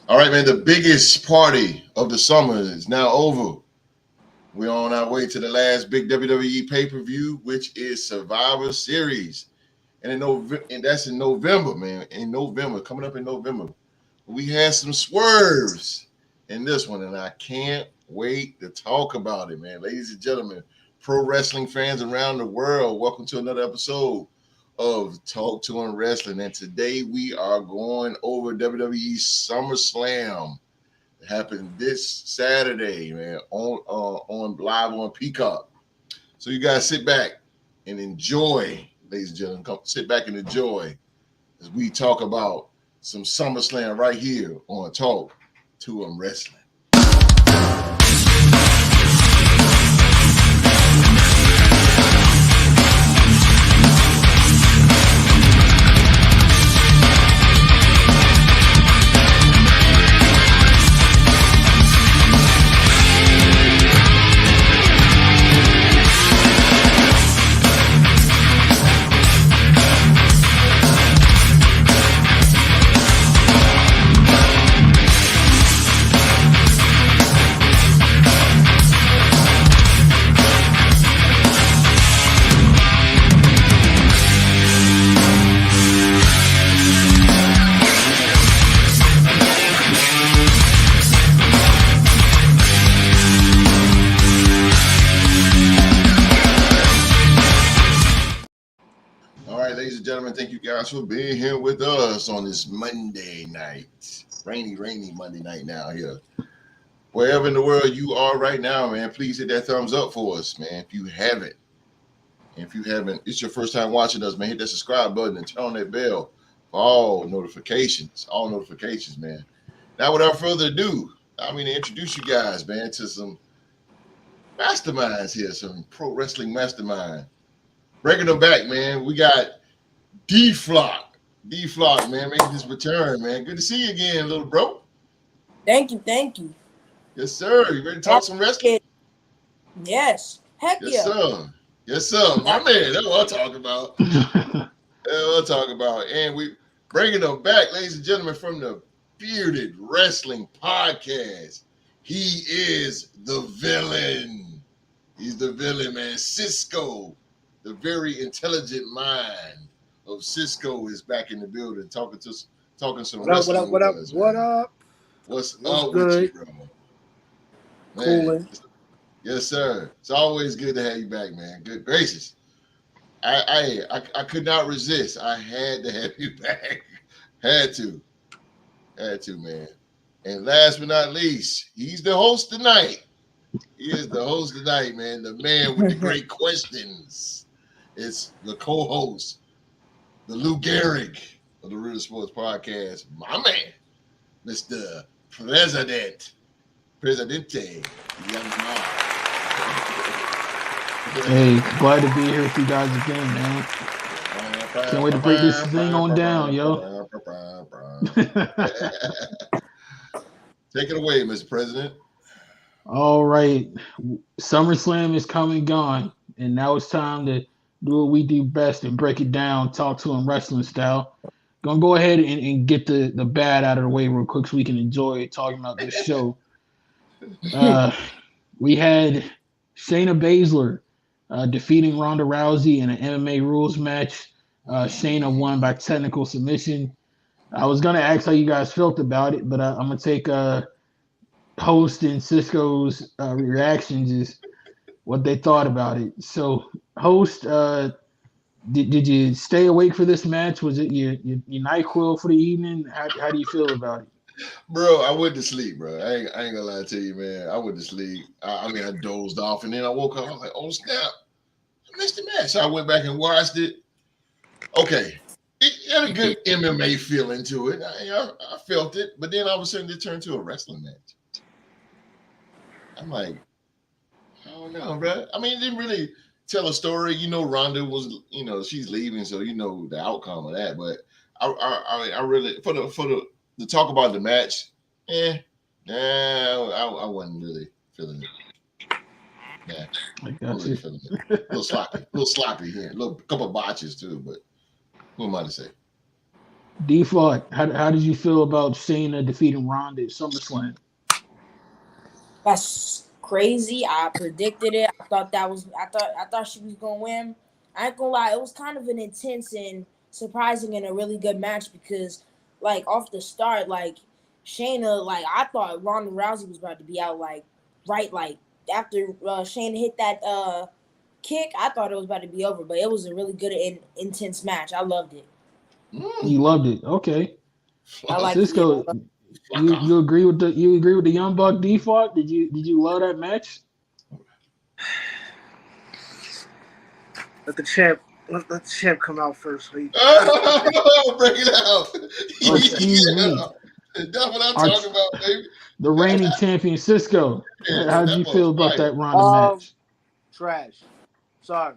All right, man. The biggest party of the summer is now over. We're on our way to the last big WWE pay-per-view, which is Survivor Series. And that's in November, man. In November, coming up in November. We had some swerves in this one, and I can't wait to talk about it, man. Ladies and gentlemen, pro wrestling fans around the world, welcome to another episode of Talk to and Wrestling. And today we are going over WWE SummerSlam. It happened this Saturday, man, on live on Peacock. So you guys sit back and enjoy, ladies and gentlemen. Come sit back and enjoy as we talk about some SummerSlam right here on Talk to and Wrestling. All right, ladies and gentlemen, thank you guys for being here with us on this Monday night. Rainy Monday night now here. Wherever in the world you are right now, man, please hit that thumbs up for us, man. If you haven't, it's your first time watching us, man, hit that subscribe button and turn on that bell for all notifications, man. Now, without further ado, I'm going to introduce you guys, man, to some masterminds here, some pro wrestling mastermind. Breaking them back, man. We got D-Flock. D-Flock, man, making his return, man. Good to see you again, little bro. Thank you. Yes, sir. You ready to talk some wrestling? Yes. Heck Yes, yeah. sir. Yes, sir. My man, that's what I'm talking about. And we bringing them back, ladies and gentlemen, from the Bearded Wrestling Podcast. He is the villain. He's the villain, man. Cisco, the very intelligent mind of Cisco, is back in the building talking some wrestling. What up? What's What's up good? with you, bro? Man, Coolin'. yes, sir. It's always good to have you back, man. Good gracious. I could not resist. I had to have you back. Had to, man. And last but not least, he's the host tonight. He is the host tonight, man. The man with the great questions. It's the co-host, the Lou Gehrig of the Real Sports Podcast. My man, Mr. Presidente. Hey, glad to be here with you guys again, man. Can't wait to break this thing on down, yo. Take it away, Mr. President. All right. SummerSlam is come and gone, and now it's time to do what we do best and break it down, talk to them wrestling style. Gonna go ahead and get the bad out of the way real quick so we can enjoy talking about this show. We had Shayna Baszler defeating Ronda Rousey in an MMA rules match. Shayna won by technical submission. I was going to ask how you guys felt about it, but I'm going to take Host and Cisco's reactions is what they thought about it. So, Host, did you stay awake for this match? Was it your NyQuil for the evening? How do you feel about it? Bro, I went to sleep, bro. I ain't gonna lie to you, man. I went to sleep. I dozed off, and then I woke up. I was like, "Oh snap! I missed the match." So I went back and watched it. Okay, it had a good MMA feeling to it. I felt it, but then all of a sudden it turned to a wrestling match. I'm like, I don't know, bro. I mean, it didn't really tell a story. You know, Ronda was, she's leaving, so you know the outcome of that. But I really for the to talk about the match, I wasn't really feeling it. Yeah, I I got wasn't you. feeling it. A little sloppy here. A couple of botches too, but who am I to say? Default, how did you feel about Shayna defeating Ronda at SummerSlam? That's crazy. I predicted it. I thought she was gonna win. I ain't gonna lie, it was kind of an intense and surprising and a really good match because like off the start, like Shayna, like I thought Ronda Rousey was about to be out like after Shayna hit that kick, I thought it was about to be over, but it was a really good and intense match. I loved it. You loved it. Okay. I like it. Yeah, I Cisco, loved you agree with the Young Buck Default? Did you love that match? Let the champ come out first. Please. Oh, bring it out. Oh, excuse me. That's what I'm Our- talking about, baby. The reigning champion Cisco. Yeah, How did that you was feel about fire. that Ronda match? Trash. Sorry.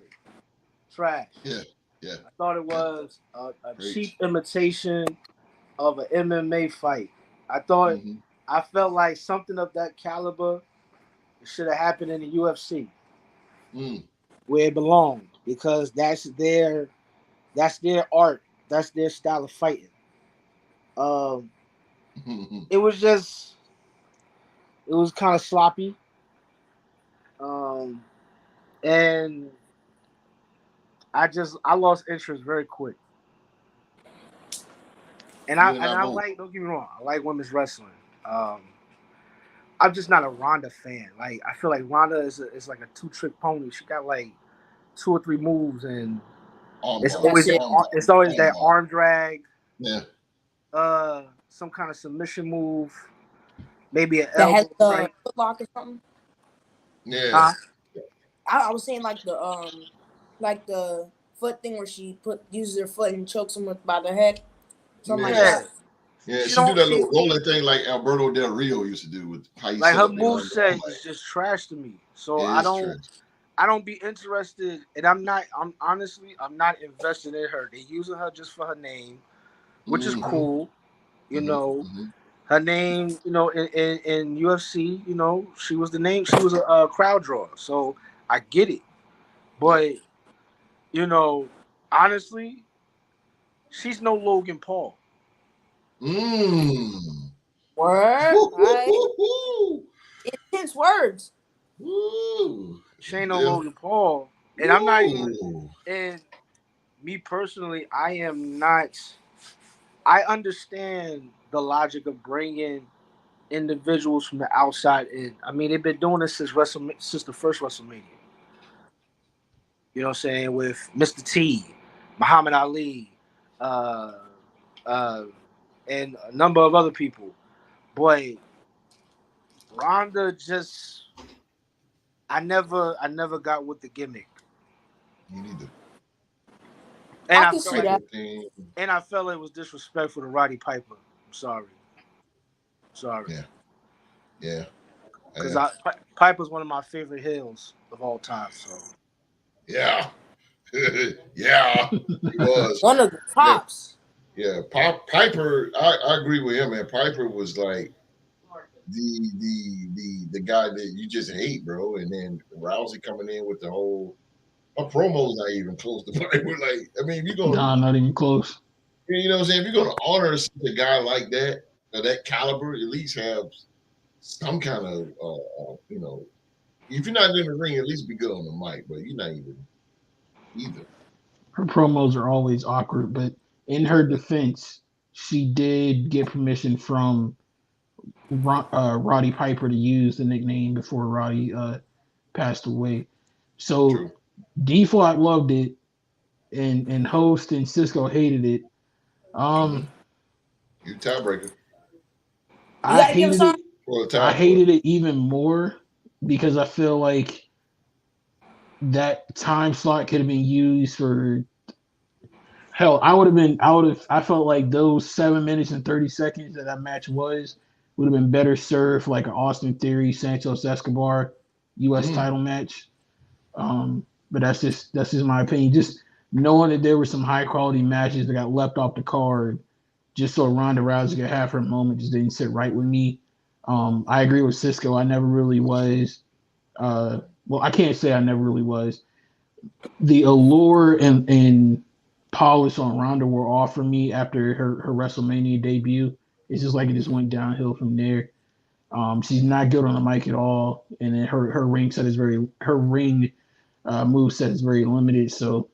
Trash. Yeah. I thought it was a Preach. cheap imitation of an MMA fight. I felt like something of that caliber should have happened in the UFC where it belonged because that's their art, that's their style of fighting. It was kind of sloppy, and I lost interest very quick. And I like, don't get me wrong, I like women's wrestling. I'm just not a Ronda fan. Like I feel like Ronda is like a 2-trick pony. She got like 2 or 3 moves, and it's always that arm drag. Yeah. Some kind of submission move, maybe an that has elbow. the foot lock or something. Yeah. I was saying like the foot thing where she uses her foot and chokes him by the head, something like that. Yeah, she do that little rolling thing like Alberto Del Rio used to do with how you like her set up moveset is just trash to me. So I don't be interested, and I'm not invested in her. They're using her just for her name, which is cool. You know, her name, in UFC, she was the name. She was a crowd draw, so I get it. But honestly, she's no Logan Paul. Word. Intense words. She ain't no Logan Paul, and I'm not even. And me personally, I am not. I understand the logic of bringing individuals from the outside in. I mean, they've been doing this since the first WrestleMania. You know what I'm saying? With Mr. T, Muhammad Ali, and a number of other people. Boy, Ronda just I never got with the gimmick. Me neither. And I can see that. And I felt it was disrespectful to Roddy Piper. I'm sorry. Yeah. Because Piper's one of my favorite heels of all time. So. Yeah. Yeah. He was one of the tops. Yeah. Piper. I agree with him, man. Piper was like the guy that you just hate, bro. And then Rousey coming in with the whole. My promo's not even close to Piper. Like, I mean, if you're gonna, not even close. You know what I'm saying? If you're gonna honor a guy like that, that caliber, at least have some kind of, if you're not in the ring, at least be good on the mic. But you're not even either. Her promos are always awkward, but in her defense, she did get permission from Roddy Piper to use the nickname before Roddy passed away. So. True. Default loved it, and Host and Cisco hated it. You tiebreaker. I hated it even more because I feel like that time slot could have been used for. Hell, I felt like those 7 minutes and 30 seconds that match would have been better served like an Austin Theory, Santos Escobar U.S. title match. But that's just my opinion. Just knowing that there were some high quality matches that got left off the card, just so Ronda Rousey could have her moment, just didn't sit right with me. I agree with Cisco. I never really was. Well, I can't say I never really was. The allure and polish on Ronda wore off for me after her WrestleMania debut. It's just like it just went downhill from there. She's not good on the mic at all, and then her ring move set is very limited. So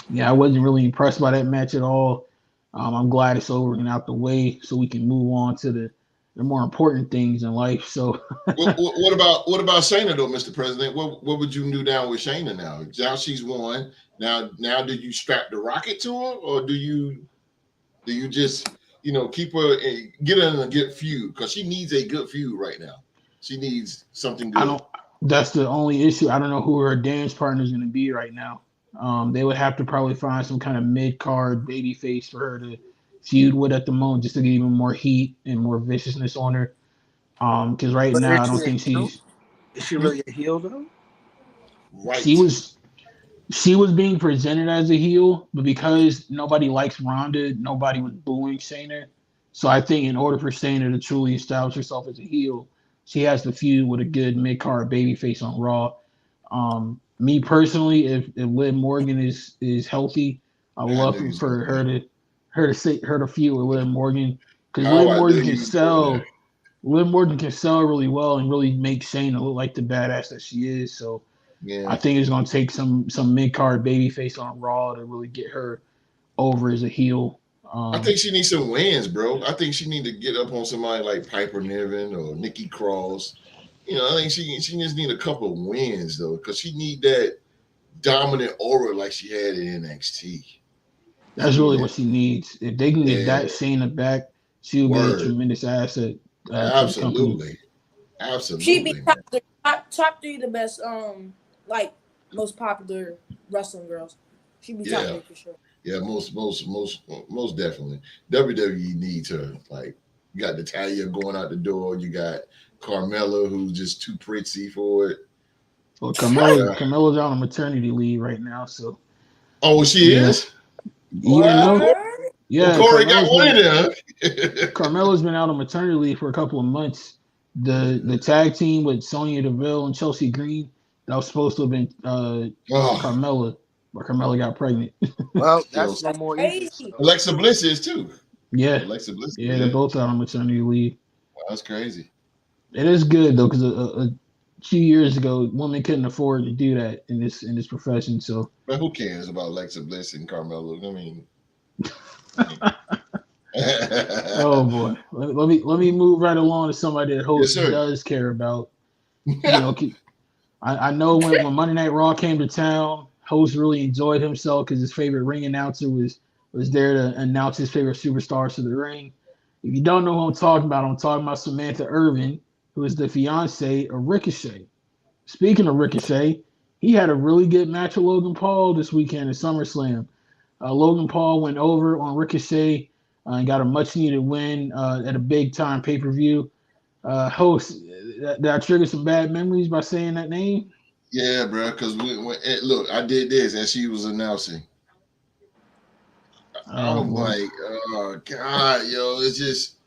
yeah, I wasn't really impressed by that match at all. I'm glad it's over and out the way, so we can move on to the more important things in life. So what about Shayna though, Mr. President? What would you do down with Shayna now? Now she's won. Now do you strap the rocket to her, or do you just keep her and get her in a good feud, because she needs a good feud right now. She needs something good. That's the only issue. I don't know who her dance partner is going to be right now. They would have to probably find some kind of mid-card baby face for her to feud with at the moment, just to get even more heat and more viciousness on her. Because right now I don't think she's. Is she really a heel though? Right. She was being presented as a heel, but because nobody likes Ronda, nobody was booing Shayna. So I think in order for Shayna to truly establish herself as a heel, she has to feud with a good mid-card babyface on Raw. Me personally, if Liv Morgan is healthy, I would love for her to feud with Liv Morgan, because Liv Morgan can sell. Liv Morgan can sell really well and really make Shayna look like the badass that she is. So yeah. I think it's going to take some mid-card babyface on Raw to really get her over as a heel. I think she needs some wins, bro. I think she needs to get up on somebody like Piper Niven or Nikki Cross. I think she just need a couple of wins though, because she need that dominant aura like she had in NXT. That's really what she needs. If they can get that Shayna back, she'll be a tremendous asset. Absolutely. She'd be top 3 the best, most popular wrestling girls. She'd be top 3 for sure. Yeah, most definitely. WWE needs her. Like, you got Natalya going out the door. You got Carmella, who's just too pretty for it. Well, Carmella's on a maternity leave right now, so. Oh, she is? You didn't know? Yeah, Corey got one in there. Carmella's been out on maternity leave for a couple of months. The tag team with Sonya Deville and Chelsea Green, that was supposed to have been Carmella, but Carmella got pregnant. Well, that's no more easy. Alexa Bliss is too. Yeah, Alexa Bliss. Yeah, they're both out on maternity leave. Wow, that's crazy. It is good though, because a few years ago, women couldn't afford to do that in this profession. So, but who cares about Alexa Bliss and Carmella? I mean. Oh boy, let me move right along to somebody that host does care about. I know when Monday Night Raw came to town, host really enjoyed himself because his favorite ring announcer was there to announce his favorite superstars to the ring. If you don't know who I'm talking about Samantha Irvin, who is the fiance of Ricochet. Speaking of Ricochet, he had a really good match with Logan Paul this weekend at SummerSlam. Logan Paul went over on Ricochet and got a much-needed win at a big-time pay-per-view. Host, did I trigger some bad memories by saying that name? Yeah, bro, because look, I did this and she was announcing. I'm like, oh, God, yo, it's just,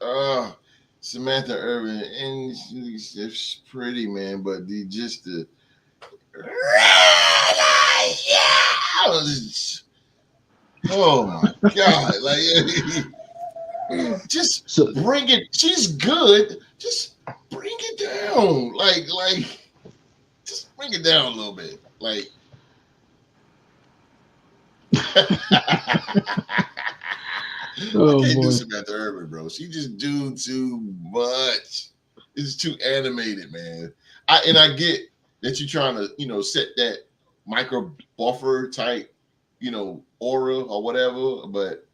Samantha Irvin, and she's pretty, man, but the oh my God, like, just bring it. She's good. Just bring it down, like, just bring it down a little bit, like. I can't do Samantha Irvin, bro. She just do too much. It's too animated, man. I get that you're trying to, set that micro buffer type, aura or whatever, but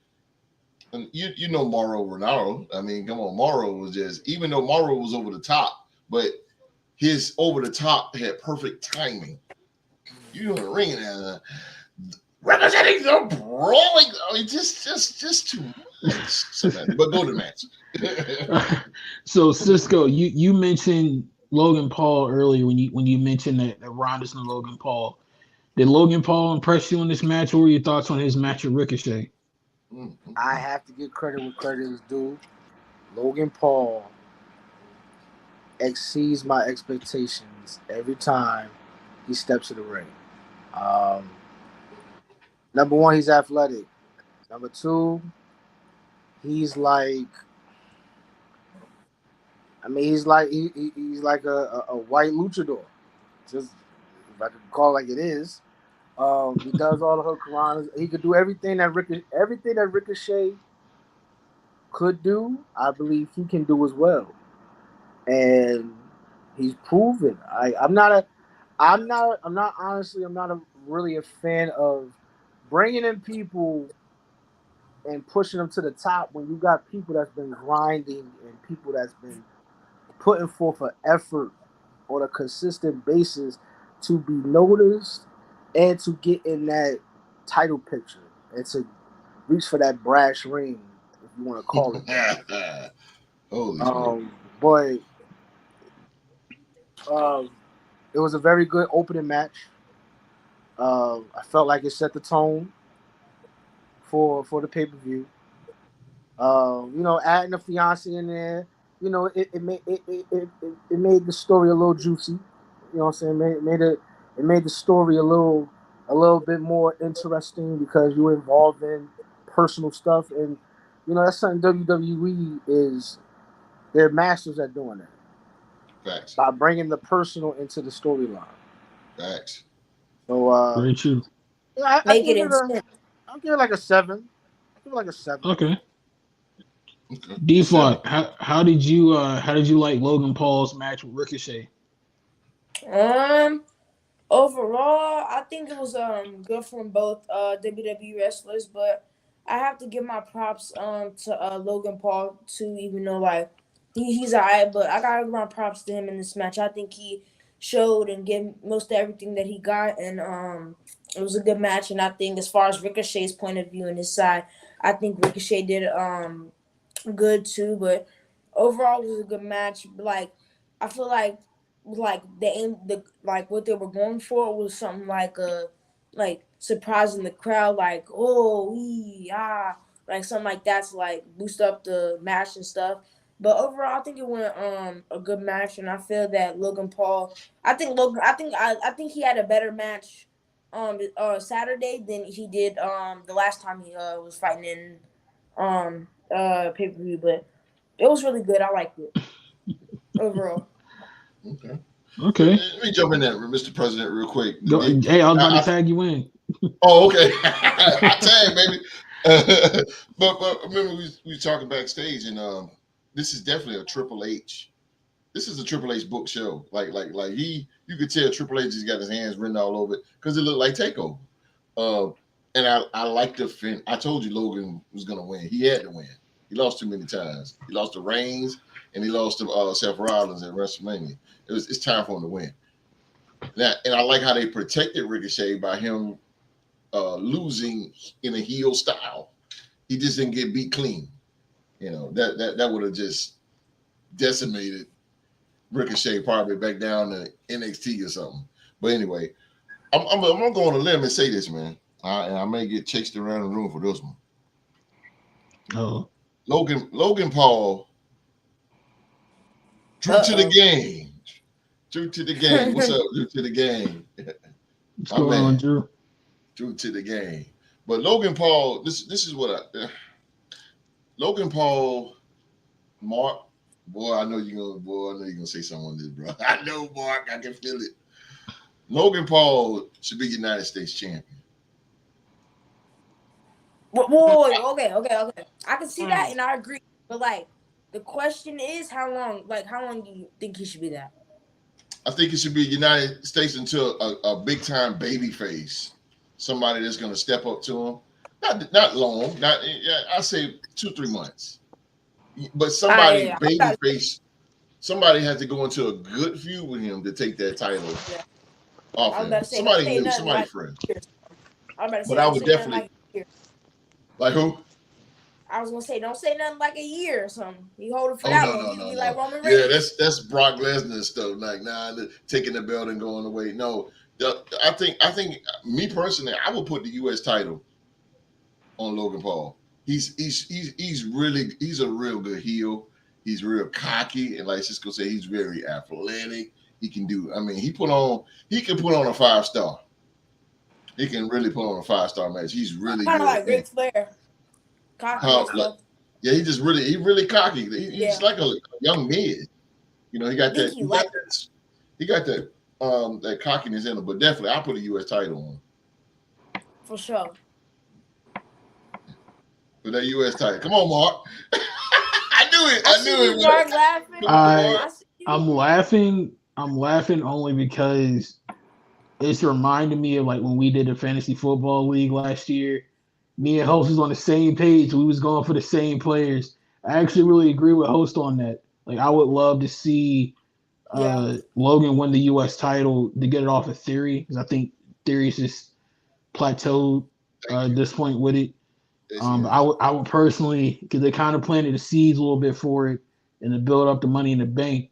you know Mauro Ranallo. I mean, come on, Mauro was just, even though Mauro was over the top, but his over the top had perfect timing. You know the ring and representing the brawling. I mean, just too much. But go to the match. So Cisco, you mentioned Logan Paul earlier when you mentioned that Ronda's and Logan Paul. Did Logan Paul impress you in this match? What were your thoughts on his match with Ricochet? I have to give credit where credit is due. Logan Paul exceeds my expectations every time he steps in the ring. Number one, he's athletic. Number two, he's like, he's like a white luchador. Just if I could call it like it is. He does all the hurricanranas. He could do everything that Ricochet could do. I believe he can do as well, and he's proven. I'm not honestly. I'm not really a fan of bringing in people and pushing them to the top when you got people that's been grinding and people that's been putting forth an effort on a consistent basis to be noticed and to get in that title picture and to reach for that brash ring, if you want to call it that. Holy But it was a very good opening match. I felt like it set the tone for the pay-per-view. Adding the fiance in there, it made the story a little juicy. You know what I'm saying? It made the story a little bit more interesting because you were involved in personal stuff, and that's something WWE is. They're masters at doing that. Facts. By bringing the personal into the storyline. Facts. So very true. I'll give it like a 7. I'll give it like a 7. Okay. Okay. Default. How did you like Logan Paul's match with Ricochet? Overall, I think it was good from both WWE wrestlers, but I have to give my props to Logan Paul too, even though like he's alright, but I gotta give my props to him in this match. I think he showed and gave most of everything that he got, and it was a good match. And I think as far as Ricochet's point of view and his side, I think Ricochet did good too. But overall, it was a good match. Like I feel like what they were going for was something like surprising the crowd, like like something like that to like boost up the match and stuff. But overall, I think it went a good match, and I feel that Logan Paul. I think he had a better match Saturday than he did the last time he was fighting in pay per view. But it was really good. I liked it overall. Okay. Okay. Let me jump in there, Mr. President, real quick. Hey, I was about to tag you in. Oh, okay. I tag, baby. But remember, we were talking backstage, and this is definitely a Triple H. This is a Triple H book show. Like you could tell Triple H has got his hands written all over it because it looked like Takeover. And I like the fin. I told you Logan was gonna win. He had to win. He lost too many times. He lost to Reigns and he lost to Seth Rollins at WrestleMania. It's time for him to win. Now, and I like how they protected Ricochet by him losing in a heel style. He just didn't get beat clean. That would have just decimated Ricochet probably back down to NXT or something. But anyway, I'm gonna go on a limb and say this, man. And I may get chased around the room for this one. Oh, Logan Paul, true to the game. True to the game. What's up, True to the game? what's going on, Drew? True to the game. But Logan Paul, this is what Logan Paul, Mark, I know you're gonna say something on this, bro. I know, Mark, I can feel it. Logan Paul should be United States champion. Whoa, okay. I can see that, and I agree. But like, the question is, how long do you think he should be that? I think he should be United States until a big time baby face, somebody that's going to step up to him. Not long, I say 2-3 months. But somebody baby face, somebody has to go into a good feud with him to take that title off him. Somebody new, somebody friend. But I would definitely. Like who? I was gonna say, don't say nothing like a year or something. You hold it for that one. You be like Roman Reigns. Yeah, that's Brock Lesnar stuff. Like, taking the belt and going away. No, I think me personally, I would put the U.S. title on Logan Paul. He's a real good heel. He's real cocky, and like Cisco said, he's very athletic. He can do. I mean, he can put on a 5-star. He can really put on a 5-star match. He's really Kind of good. like Ric Flair. Cocky and stuff. Yeah, he really cocky. He's Yeah. like a young Miz. You know, he got that. He got that cockiness in him. But definitely, I'll put a U.S. title on. For sure. With that U.S. title. Come on, Mark. I knew it. I knew it. Mark laughing. I'm laughing only because it's reminding me of like when we did the fantasy football league last year. Me and Host was on the same page. We was going for the same players. I actually really agree with Host on that. Like, I would love to see Logan win the U.S. title to get it off of Theory, because I think Theory's just plateaued at this point with it. I would personally, because they kind of planted the seeds a little bit for it and to build up the Money in the Bank.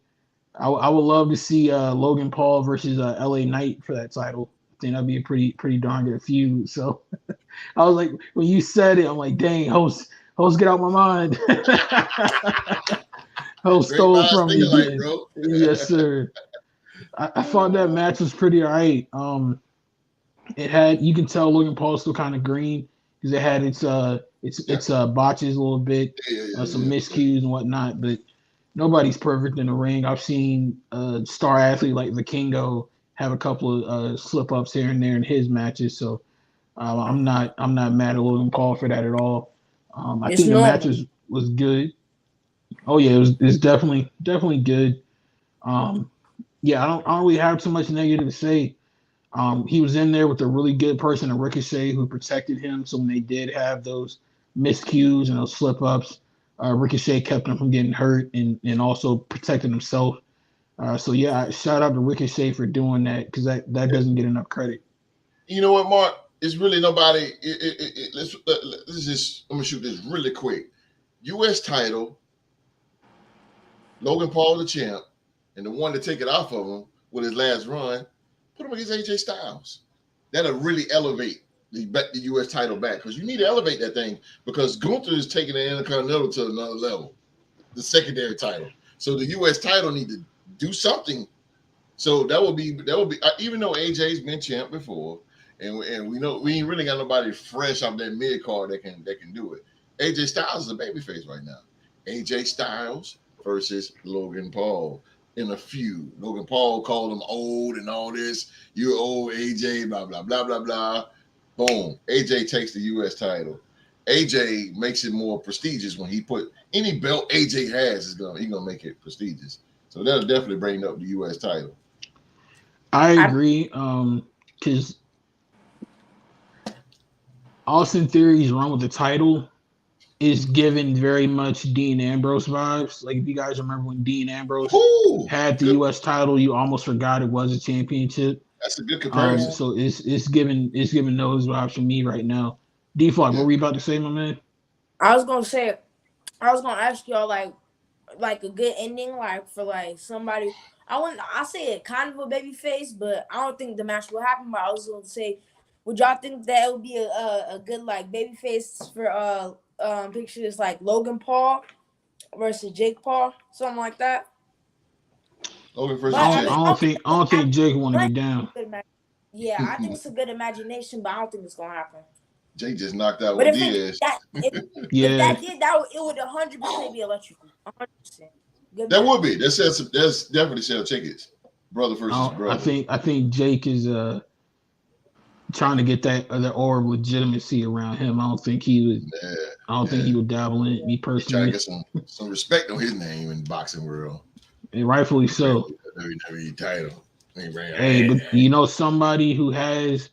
I would love to see Logan Paul versus LA Knight for that title. I think that'd be a pretty darn good feud. So I was like, when you said it, I'm like, dang, host, get out my mind. Host stole it from me, like, bro. Yes, sir. I thought that match was pretty all right. It had, you can tell Logan Paul's still kind of green because it had its botches a little bit, some miscues and whatnot, but nobody's perfect in the ring. I've seen a star athlete like Vikingo have a couple of slip ups here and there in his matches, so I'm not mad at Logan Paul for that at all. I think the match was good. Oh yeah, it's definitely good. Yeah, I don't really have too much negative to say. He was in there with a really good person, a Ricochet, who protected him. So when they did have those miscues and those slip ups, Ricochet kept him from getting hurt and also protected himself. So yeah, shout out to Ricochet for doing that, because that doesn't get enough credit. You know what, Mark? It's really nobody. Let's just. I'm gonna shoot this really quick. U.S. title. Logan Paul the champ, and the one to take it off of him with his last run, put him against AJ Styles. That'll really elevate the U.S. title back, because you need to elevate that thing, because Gunther is taking the Intercontinental to another level, the secondary title. So the U.S. title need to do something. So that will be even though AJ's been champ before, and we know we ain't really got nobody fresh off that mid card that can do it. AJ Styles is a babyface right now. AJ Styles versus Logan Paul in a feud. Logan Paul called him old and all this. You're old, AJ, blah, blah, blah, blah, blah. Boom. AJ takes the U.S. title. AJ makes it more prestigious when he put any belt AJ has, he's gonna make it prestigious. So that'll definitely bring up the U.S. title. I agree. Because Austin Theory's run with the title is given very much Dean Ambrose vibes. Like, if you guys remember when Dean Ambrose had the U.S. title, you almost forgot it was a championship. That's a good comparison. So it's giving those vibes for me right now. D-Flock, what were you about to say, my man? I was gonna ask y'all like a good ending, like for like somebody. I say it kind of a baby face, but I don't think the match will happen. But I was gonna say, would y'all think that it would be a good like baby face for pictures like Logan Paul versus Jake Paul, something like that? Logan versus Jake. I don't think Jake want to be down. Yeah, I think it's a good imagination, but I don't think it's gonna happen. Jake just knocked out with Diaz. If that did, it would 100% be electrical. 100%. That would be. That's definitely sell tickets. Brother versus brother. I think Jake is trying to get that aura of legitimacy around him. I don't think he would. Yeah, I don't think he would dabble in it. Me personally, trying to get some respect on his name in the boxing world. And rightfully so. WWE title. Hey, but you know somebody who has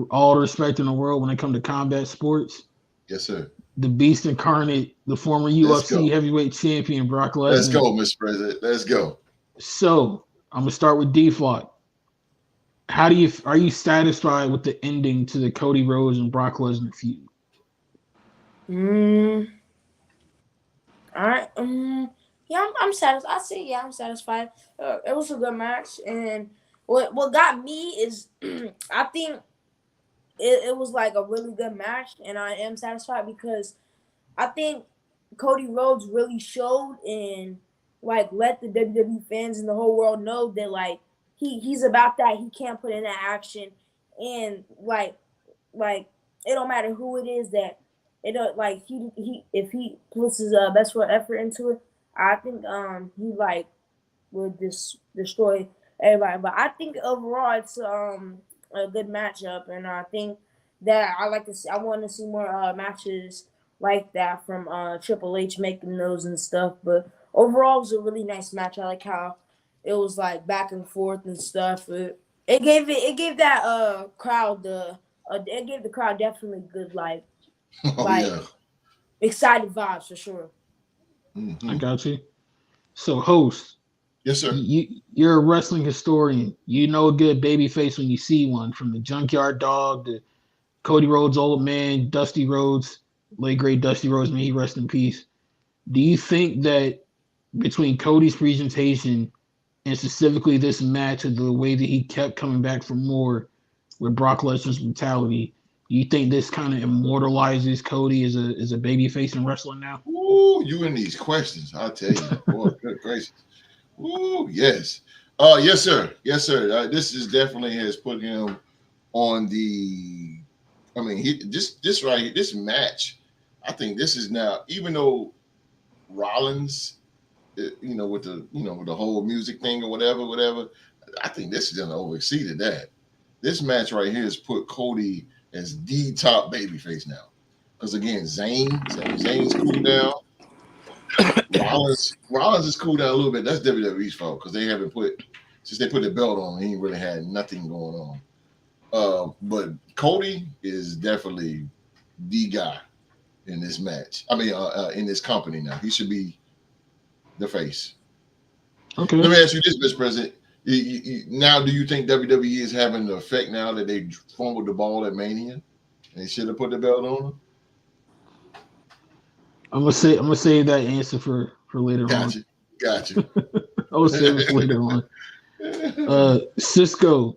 all the respect in the world when it comes to combat sports? Yes, sir. The Beast Incarnate, the former UFC heavyweight champion, Brock Lesnar. Let's go, Mr. President. Let's go. So I'm gonna start with D-Flock. Are you satisfied with the ending to the Cody Rhodes and Brock Lesnar feud? All right. Yeah, I'm satisfied. I say yeah, I'm satisfied. It was a good match, and what got me is I think it was like a really good match, and I am satisfied because I think Cody Rhodes really showed and like let the WWE fans and the whole world know that like he's about that. He can't put in that action, and like it don't matter who it is that it don't like he if he puts his best foot effort into it, I think he like will destroy everybody. But I think overall it's a good matchup, and I think that I like to see. I want to see more matches like that from Triple H making those and stuff. But overall, it was a really nice match. I like how it was like back and forth and stuff. It gave that crowd it gave the crowd definitely good like Yeah. excited vibes for sure. I got you. So, host, Yes, sir. you're a wrestling historian. You know a good babyface when you see one, from the Junkyard Dog to Cody Rhodes' old man, Dusty Rhodes, late great Dusty Rhodes, may he rest in peace. Do you think that between Cody's presentation and specifically this match, of the way that he kept coming back for more with Brock Lesnar's brutality, do you think this kind of immortalizes Cody as a babyface in wrestling now? Ooh, you and these questions, I'll tell you. Boy, good gracious. Ooh, yes. Yes, sir. Yes, sir. This is definitely has put him on the. I mean, this right here, this match. I think this is now, even though Rollins, with the whole music thing or whatever. I think this is gonna over exceeded that. This match right here has put Cody as the top babyface now. Because again, Zayn's cool down. Rollins is cool down a little bit. That's WWE's fault because they haven't since they put the belt on, he ain't really had nothing going on. But Cody is definitely the guy in this match. I mean, in this company now. He should be the face. Okay. Let me ask you this, Mr. President. Now, do you think WWE is having the effect now that they fumbled the ball at Mania and they should have put the belt on him? I'm gonna save that answer for later on. Gotcha. I will save it for later on. Cisco,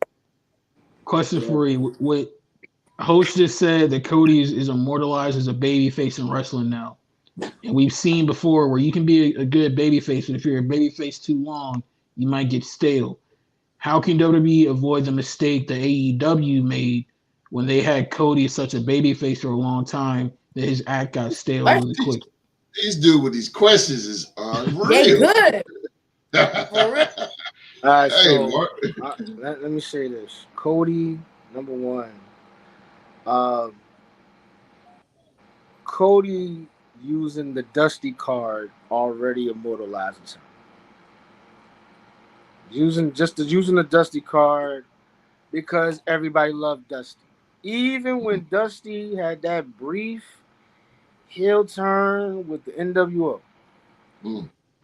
question for you. What host just said that Cody is immortalized as a babyface in wrestling now. And we've seen before where you can be a good babyface, but if you're a babyface too long, you might get stale. How can WWE avoid the mistake that AEW made when they had Cody as such a babyface for a long time that his act got stale really quick? These dude with these questions is unreal. They good. All right, Hey, so let me say this. Cody, number one. Cody using the Dusty card already immortalizes him. Using the Dusty card because everybody loved Dusty. Even when Dusty had that brief heel turn with the NWO,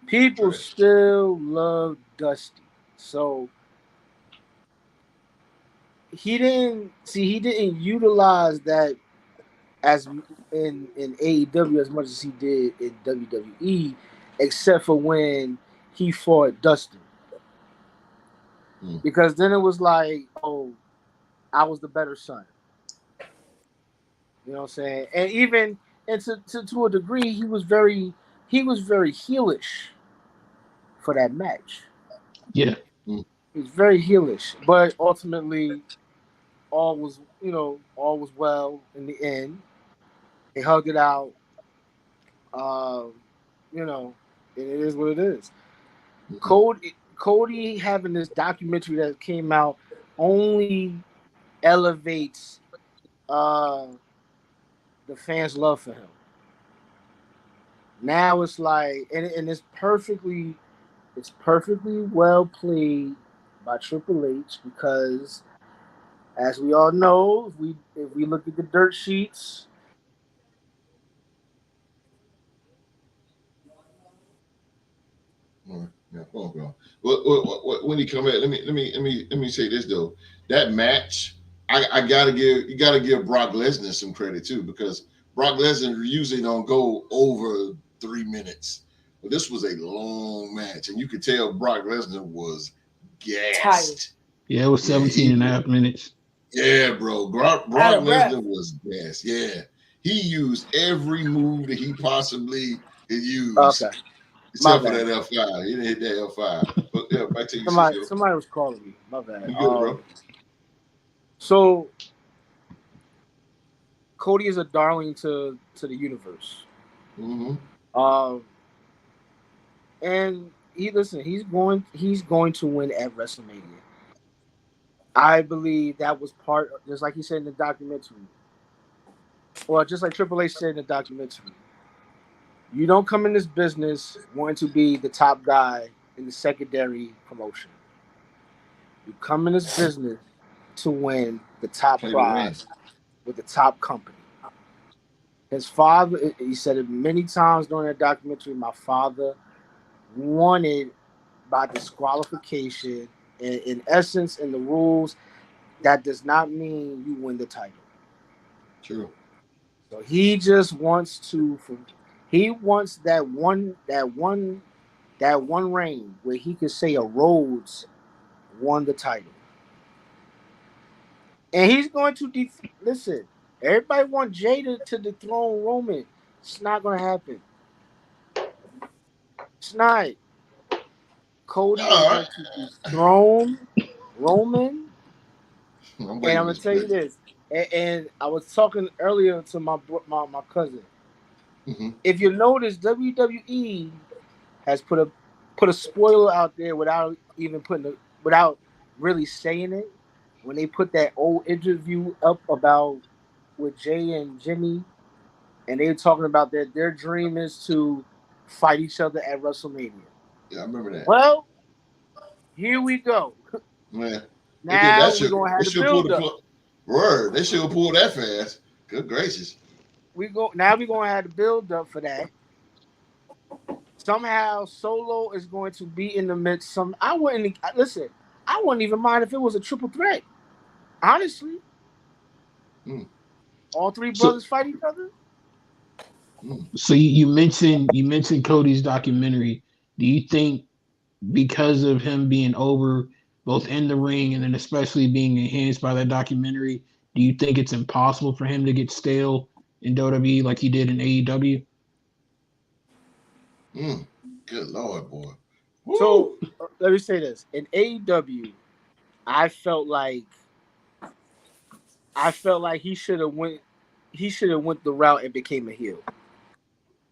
people still love Dusty. So he didn't utilize that as in AEW as much as he did in WWE, except for when he fought Dustin. Because then it was like, oh, I was the better son. You know what I'm saying? And even to a degree, he was very heelish for that match. Yeah. He was very heelish. But ultimately all was well in the end. They hugged it out. And it is what it is. Cody having this documentary that came out only elevates the fans' love for him. Now it's like, and it's perfectly well played by Triple H because, as we all know, if we look at the dirt sheets. Yeah, when he come in, let me say this though. That match, you gotta give Brock Lesnar some credit too, because Brock Lesnar usually don't go over 3 minutes. But this was a long match, and you could tell Brock Lesnar was gassed. Yeah, it was 17 and a half minutes. Yeah, bro. Brock Lesnar was gassed. Yeah. He used every move that he possibly could use. Okay. Except for that L5. He didn't hit that L5. But yeah, back to you. Somebody was calling me. My bad. You good, bro? So Cody is a darling to the universe. And he's going to win at WrestleMania. I believe that was part, just like he said in the documentary. Well, just like Triple H said in the documentary. You don't come in this business wanting to be the top guy in the secondary promotion. You come in this business to win the top prize with the top company. His father, he said it many times during that documentary, my father wanted by disqualification. In essence, in the rules, that does not mean you win the title. True. So he just wants that one reign where he could say a Rhodes won the title. And he's going to listen. Everybody want Jay to dethrone Roman. It's not going to happen. It's not. Cody is going to dethrone Roman. And I'm going to tell you this. And I was talking earlier to my cousin. Mm-hmm. If you notice, WWE has put a spoiler out there without really saying it. When they put that old interview up about with Jay and Jimmy, and they were talking about that their dream is to fight each other at WrestleMania. Yeah, I remember that. Well, here we go. Yeah. Now we're gonna have to build up. Word, they should have pulled that fast. Good gracious. We're gonna have to build up for that. Somehow Solo is going to be in the midst. I wouldn't even mind if it was a triple threat. Honestly. All three brothers fight each other. So you mentioned Cody's documentary. Do you think because of him being over both in the ring and then especially being enhanced by that documentary, do you think it's impossible for him to get stale in WWE like he did in AEW? Good Lord, boy. Woo. So let me say this: in AEW, I felt like he should have went the route and became a heel.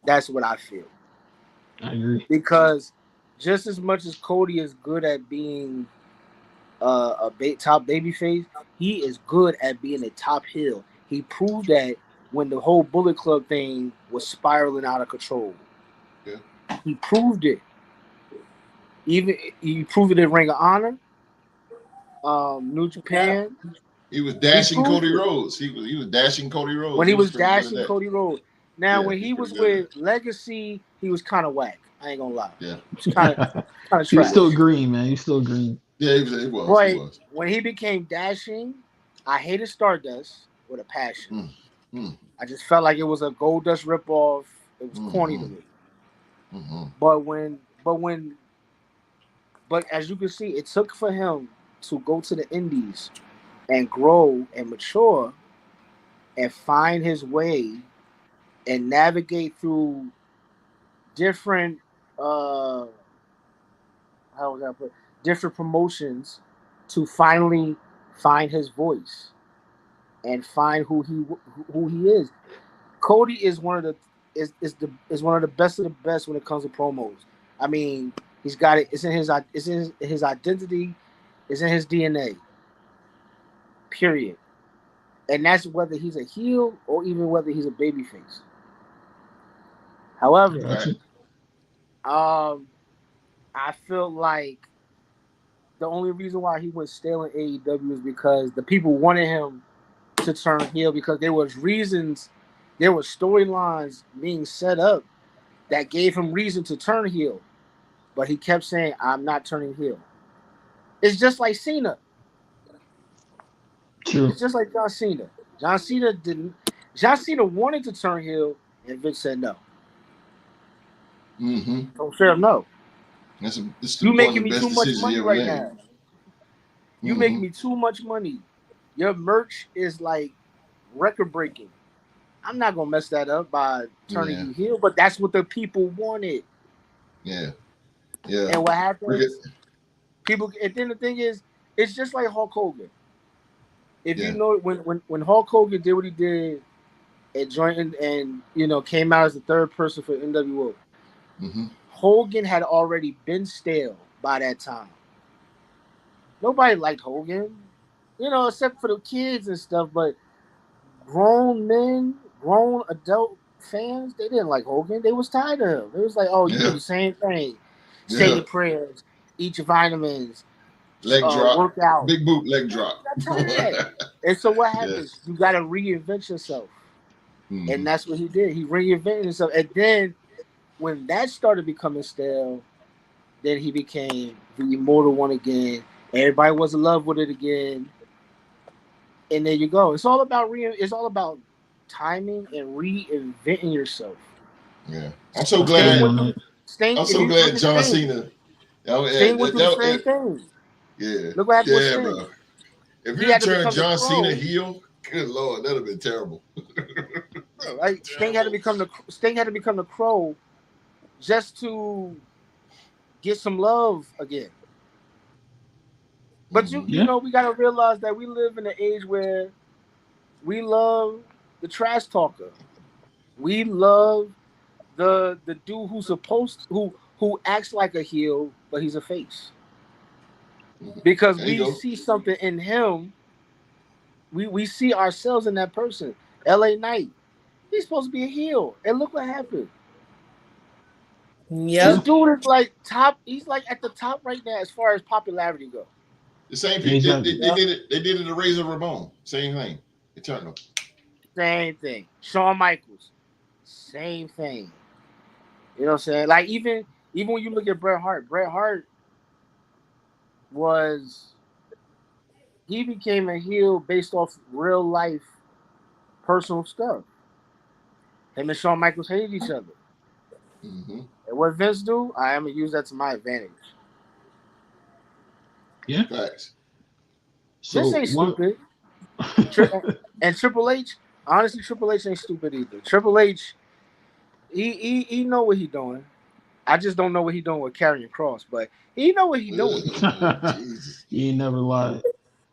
That's what I feel. I agree. Because just as much as Cody is good at being a top babyface, he is good at being a top heel. He proved that when the whole Bullet Club thing was spiraling out of control. Yeah. He proved it. He proved it in Ring of Honor, New Japan. He was dashing Cody Rhodes. He was dashing Cody Rhodes. When he was dashing Cody Rhodes. Now, when he was with Legacy, he was kind of whack. I ain't gonna lie. Yeah, he was kind of trash. He was still green, man. He's still green. Yeah, he was. But when he became dashing, I hated Stardust with a passion. I just felt like it was a Goldust ripoff. It was corny to me. But as you can see, it took for him to go to the Indies and grow and mature and find his way and navigate through different different promotions to finally find his voice and find who he is. Cody is one of the best of the best when it comes to promos. I mean, he's got it. It's in his identity. It's in his DNA. Period. And that's whether he's a heel or even whether he's a babyface. However, I feel like the only reason why he went stale in AEW is because the people wanted him to turn heel because there were storylines being set up that gave him reason to turn heel. But he kept saying, I'm not turning heel. It's just like Cena. True. It's just like John Cena. John Cena wanted to turn heel, and Vince said no. So fair no. You making me too much money right now. You making me too much money. Your merch is like record breaking. I'm not gonna mess that up by turning you heel, but that's what the people wanted. Yeah. And what happens? People. And then the thing is, it's just like Hulk Hogan. if you know when Hulk Hogan did what he did at joint and came out as the third person for NWO, Hogan had already been stale by that time. Nobody liked Hogan, except for the kids and stuff. But grown adult fans, they didn't like Hogan. They was tired of him. It was like, oh, you do the same thing. Say your prayers, eat your vitamins, leg drop, work out. big boot leg drop. And so what happens? You got to reinvent yourself. And that's what he did. He reinvented himself. And then when that started becoming stale, then he became the Immortal One again. Everybody was in love with it again. And there you go. It's all about timing and reinventing yourself. Yeah. I'm so glad John Cena. Sting went through the same thing. Yeah. Look what happened with Sting. Bro. If you turned John Cena heel, good Lord, that'd have been terrible. Like Sting had to become the Crow just to get some love again. But you know, we gotta realize that we live in an age where we love the trash talker. We love the dude who acts like a heel, but he's a face. Because we see something in him. We see ourselves in that person. LA Knight. He's supposed to be a heel. And look what happened. Yeah. This dude is like top. He's like at the top right now as far as popularity goes. The same thing. They did it. They did it to Razor Ramon. Same thing. Eternal. Same thing. Shawn Michaels. Same thing. You know what I'm saying? Like even when you look at Bret Hart he became a heel based off real life personal stuff. Him and Shawn Michaels hated each other. And what Vince do, I am gonna use that to my advantage. Yeah. Thanks. So this ain't stupid. And Triple H, honestly, Triple H ain't stupid either. Triple H, he know what he doing. I just don't know what he doing with Karrion Kross, but he know what he doing. He ain't never lied.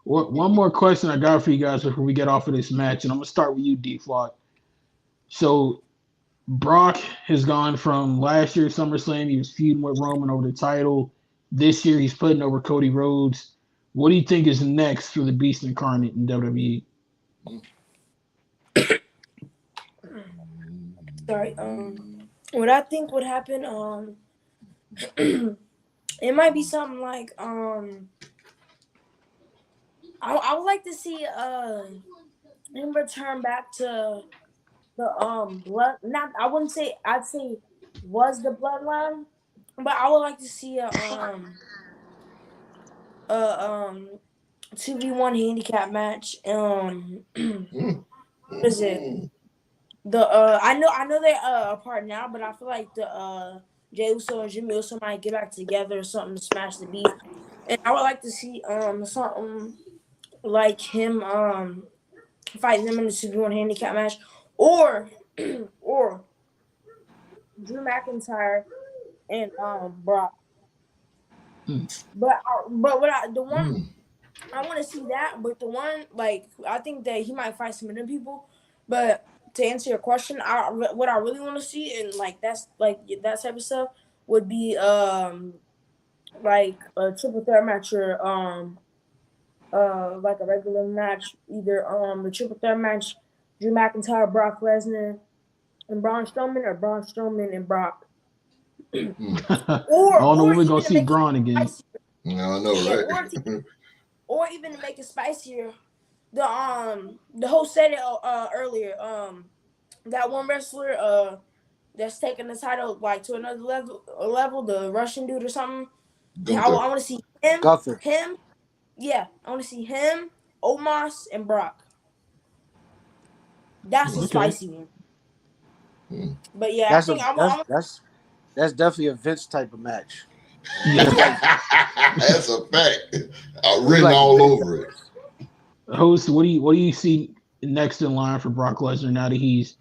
One more question I got for you guys before we get off of this match, and I'm gonna start with you, D-Flock. So Brock has gone from last year's SummerSlam, he was feuding with Roman over the title. This year he's putting over Cody Rhodes. What do you think is next for the Beast Incarnate in WWE? Sorry. What I think would happen, it might be something like I would like to see him return back to the blood. Not I wouldn't say I'd say was the bloodline, but I would like to see a 2v1 handicap match. What is it? I know they're apart now, but I feel like the Jey Uso and Jimmy Uso might get back together or something to smash the Beast. And I would like to see something like him fighting them in the 2v1 handicap match, or Drew McIntyre and Brock. But the one I want to see that, but the one like I think that he might fight some of them people. But to answer your question, what I really want to see and like that type of stuff would be like a triple threat match or like a regular match, either the triple threat match, Drew McIntyre, Brock Lesnar, and Braun Strowman, or Braun Strowman and Brock. I don't know when we're gonna see Braun again. No, I know, right? Or even to make it spicier, the host said it earlier. That one wrestler that's taking the title like to another level, the Russian dude or something. I want to see him. Gunther. Him. Yeah, I want to see him, Omos, and Brock. That's a spicy one. But yeah, that's that's definitely a Vince type of match. That's a fact. Written all over it. Host, what do you see next in line for Brock Lesnar now that he's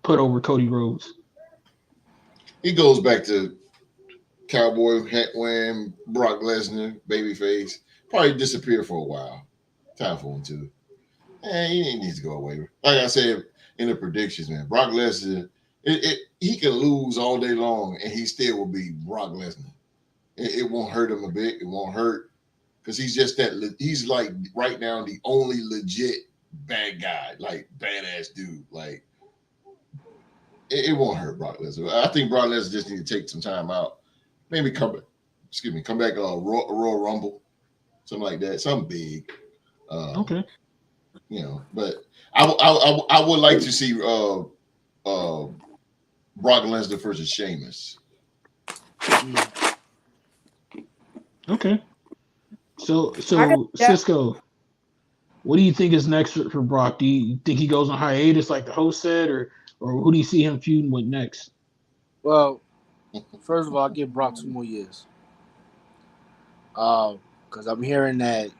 put over Cody Rhodes? He goes back to Cowboy hat wearing, Brock Lesnar, babyface. Probably disappear for a while. Time for him to. He needs to go away. Like I said in the predictions, man, Brock Lesnar, he can lose all day long and he still will be Brock Lesnar. It won't hurt him a bit. It won't hurt because he's just that. He's like right now the only legit bad guy, like badass dude. Like it won't hurt Brock Lesnar. I think Brock Lesnar just need to take some time out. Maybe come back. Come back Royal Rumble, something like that, something big. Okay. But I would like to see Brock Lesnar versus Sheamus. Okay. So Cisco, what do you think is next for Brock? Do you think he goes on hiatus like the host said, or who do you see him feuding with next? Well, first of all, I'll give Brock 2 more years. Because I'm hearing that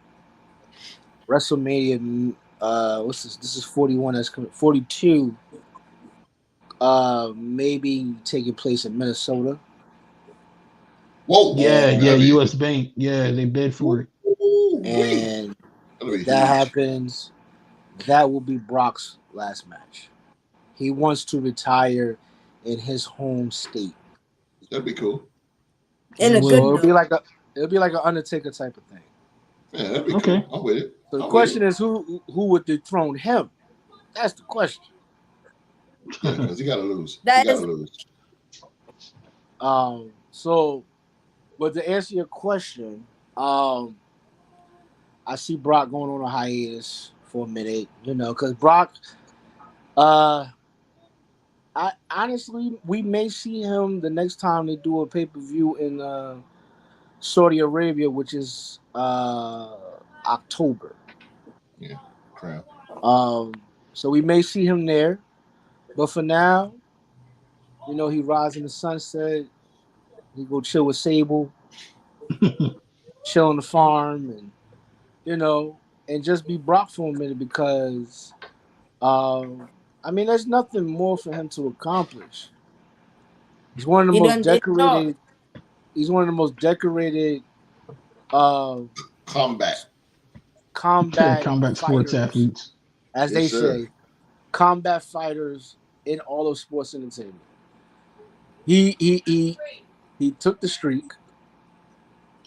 WrestleMania, what's this? This is 41. That's coming. 42. Maybe taking place in Minnesota. Whoa! Yeah, U.S. Bank. Yeah, they bid for it. And if that happens, that will be Brock's last match. He wants to retire in his home state. That'd be cool. It'll be like an Undertaker type of thing. Yeah, that'd be cool. I'm with it. So the question is, who would dethrone him? That's the question. Because he got to lose. So, but to answer your question, I see Brock going on a hiatus for a minute, because Brock, we may see him the next time they do a pay-per-view in Saudi Arabia, which is October. Yeah, crap. So we may see him there, but for now, he rides in the sunset. He go chill with Sable, chill on the farm, and and just be Brock for a minute because, there's nothing more for him to accomplish. He's one of the most decorated. He's one of the most decorated combat sports athletes, as they say, combat fighters in all of sports entertainment. He took the streak.